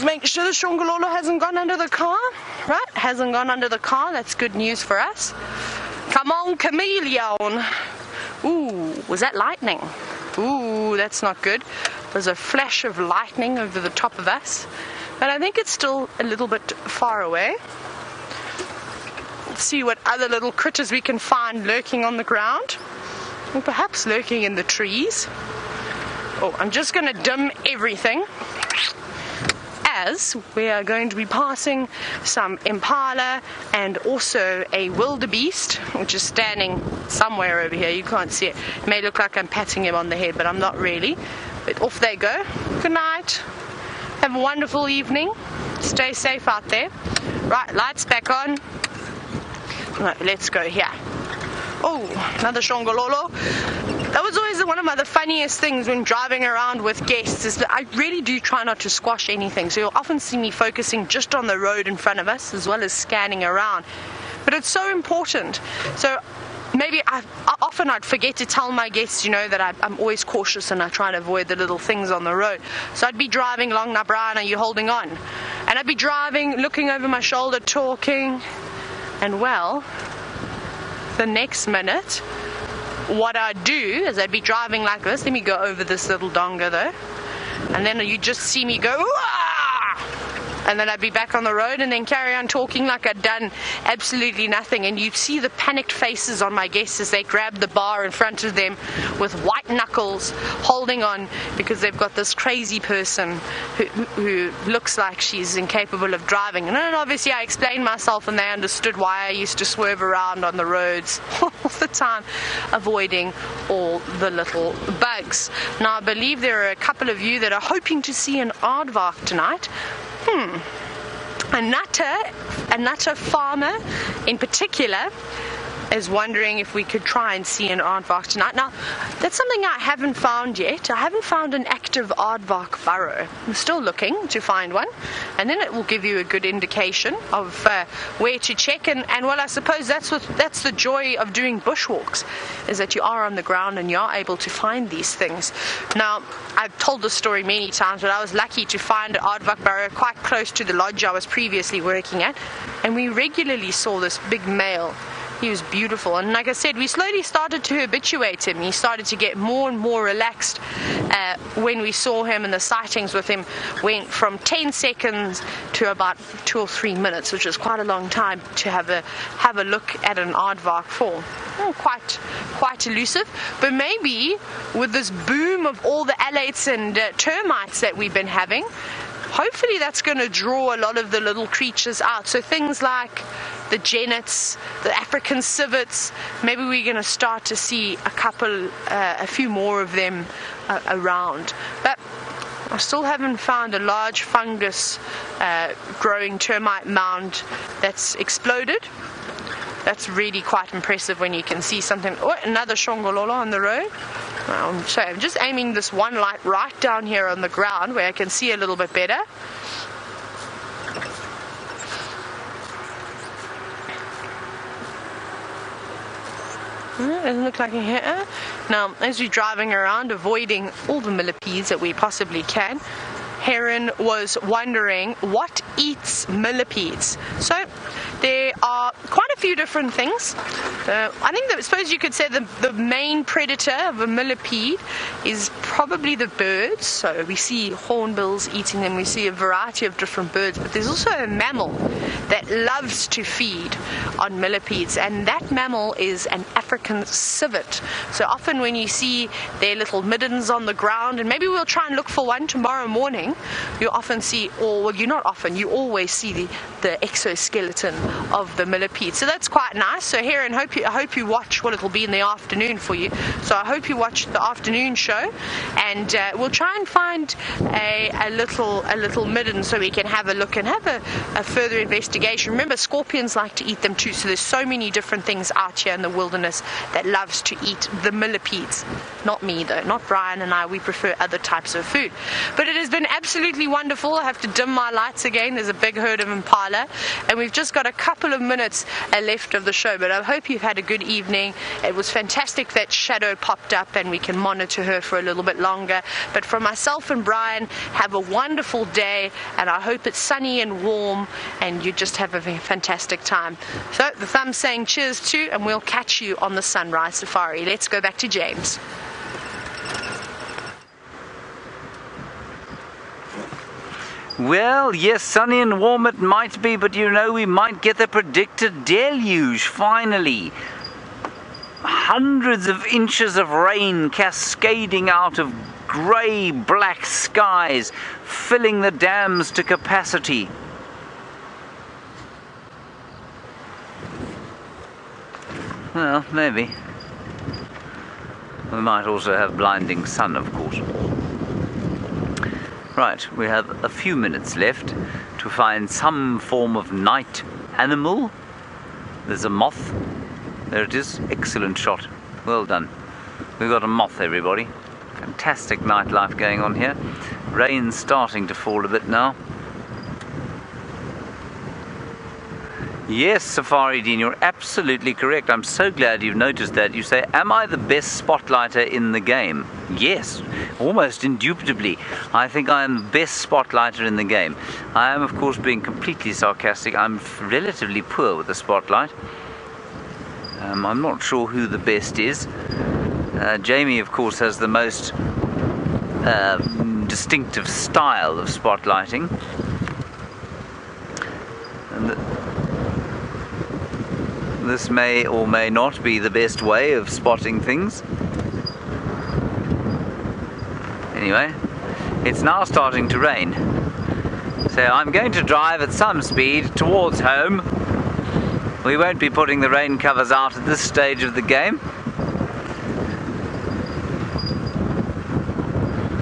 Make sure the shongololo hasn't gone under the car. Right, hasn't gone under the car. That's good news for us. Come on, chameleon. Ooh, was that lightning? Ooh, that's not good. There's a flash of lightning over the top of us. But I think it's still a little bit far away. Let's see what other little critters we can find lurking on the ground. Or perhaps lurking in the trees. Oh, I'm just going to dim everything. As we are going to be passing some Impala and also a wildebeest, which is standing somewhere over here. You can't see it. It may look like I'm patting him on the head, but I'm not really. But off they go. Good night. Have a wonderful evening. Stay safe out there. Right, lights back on. Right, let's go here. Oh, another shongololo. That was always one of the funniest things when driving around with guests is that I really do try not to squash anything. So you'll often see me focusing just on the road in front of us as well as scanning around. But it's so important. So maybe often I'd forget to tell my guests, you know, that I'm always cautious and I try to avoid the little things on the road. So I'd be driving along. Now, Brian, are you holding on? And I'd be driving, looking over my shoulder, talking. And well, the next minute, what I'd do is I'd be driving like this. Let me go over this little donga though. And then you just see me go, "Wah!" and then I'd be back on the road and then carry on talking like I'd done absolutely nothing. And you'd see the panicked faces on my guests as they grabbed the bar in front of them with white knuckles, holding on because they've got this crazy person who looks like she's incapable of driving. And then obviously I explained myself and they understood why I used to swerve around on the roads all the time, avoiding all the little bugs. Now I believe there are a couple of you that are hoping to see an aardvark tonight. A nutter farmer in particular is wondering if we could try and see an aardvark tonight. Now, that's something I haven't found yet. I haven't found an active aardvark burrow. I'm still looking to find one, and then it will give you a good indication of where to check. And well, I suppose that's the joy of doing bushwalks, is that you are on the ground and you are able to find these things. Now, I've told this story many times, but I was lucky to find an aardvark burrow quite close to the lodge I was previously working at, and we regularly saw this big male. He was beautiful, and like I said, we slowly started to habituate him. He started to get more and more relaxed when we saw him, and the sightings with him went from 10 seconds to about 2 or 3 minutes, which is quite a long time to have a look at an aardvark for. Quite elusive, but maybe with this boom of all the alates and termites that we've been having, hopefully that's going to draw a lot of the little creatures out. So things like the genets, the African civets, maybe we're going to start to see a few more of them around. But I still haven't found a large fungus growing termite mound that's exploded. That's really quite impressive when you can see something. Oh, another shongololo on the road. So I'm just aiming this one light right down here on the ground where I can see a little bit better. Doesn't look like a here. Now, as we're driving around, avoiding all the millipedes that we possibly can, Heron was wondering what eats millipedes. So there are quite a few different things. I suppose you could say the main predator of a millipede is probably the birds. So we see hornbills eating them. We see a variety of different birds. But there's also a mammal that loves to feed on millipedes, and that mammal is an African civet. So often when you see their little middens on the ground, and maybe we'll try and look for one tomorrow morning, you often see, you always see the exoskeleton of the millipede. So that's quite nice. So Heron, I hope you watch, well, it'll be in the afternoon for you, so I hope you watch the afternoon show, and we'll try and find a little midden so we can have a look and have a further investigation. Remember, scorpions like to eat them too, so there's so many different things out here in the wilderness that loves to eat the millipedes. Not me though, not Brian and I, we prefer other types of food. But it has been absolutely wonderful. I have to dim my lights again. There's a big herd of impala, and we've just got a couple of minutes left of the show, but I hope you've had a good evening. It was fantastic that Shadow popped up and we can monitor her for a little bit longer. But for myself and Brian, have a wonderful day, and I hope it's sunny and warm and you just have a fantastic time. So the thumb's saying cheers too, and we'll catch you on the sunrise safari. Let's go back to James.
Well, yes, sunny and warm it might be, but we might get the predicted deluge finally. Hundreds of inches of rain cascading out of grey black skies, filling the dams to capacity. Well, maybe. We might also have blinding sun, of course. Right, we have a few minutes left to find some form of night animal. There's a moth. There it is. Excellent shot. Well done. We've got a moth, everybody. Fantastic nightlife going on here. Rain's starting to fall a bit now. Yes, Safari Dean, you're absolutely correct. I'm so glad you've noticed that. You say, am I the best spotlighter in the game? Yes, almost indubitably. I think I am the best spotlighter in the game. I am, of course, being completely sarcastic. I'm relatively poor with the spotlight. I'm not sure who the best is. Jamie, of course, has the most distinctive style of spotlighting. This may or may not be the best way of spotting things. Anyway, it's now starting to rain. So I'm going to drive at some speed towards home. We won't be putting the rain covers out at this stage of the game.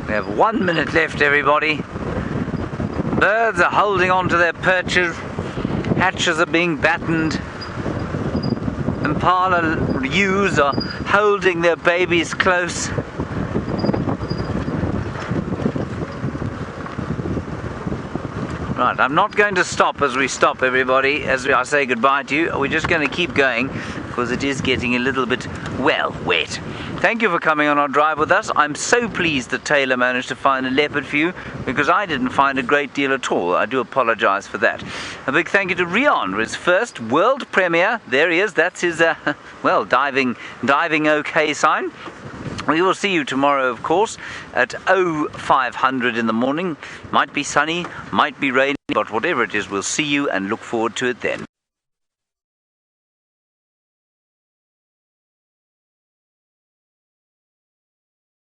We have 1 minute left, everybody. Birds are holding on to their perches. Hatches are being battened. Impala ewes are holding their babies close. Right, I'm not going to stop as we stop, everybody, as I say goodbye to you. We're just going to keep going because it is getting a little bit, well, wet. Thank you for coming on our drive with us. I'm so pleased that Taylor managed to find a leopard for you because I didn't find a great deal at all. I do apologize for that. A big thank you to Rion for his first world premiere. There he is. That's his, well, diving okay sign. We will see you tomorrow, of course, at 0500 in the morning. Might be sunny, might be rainy, but whatever it is, we'll see you and look forward to it then.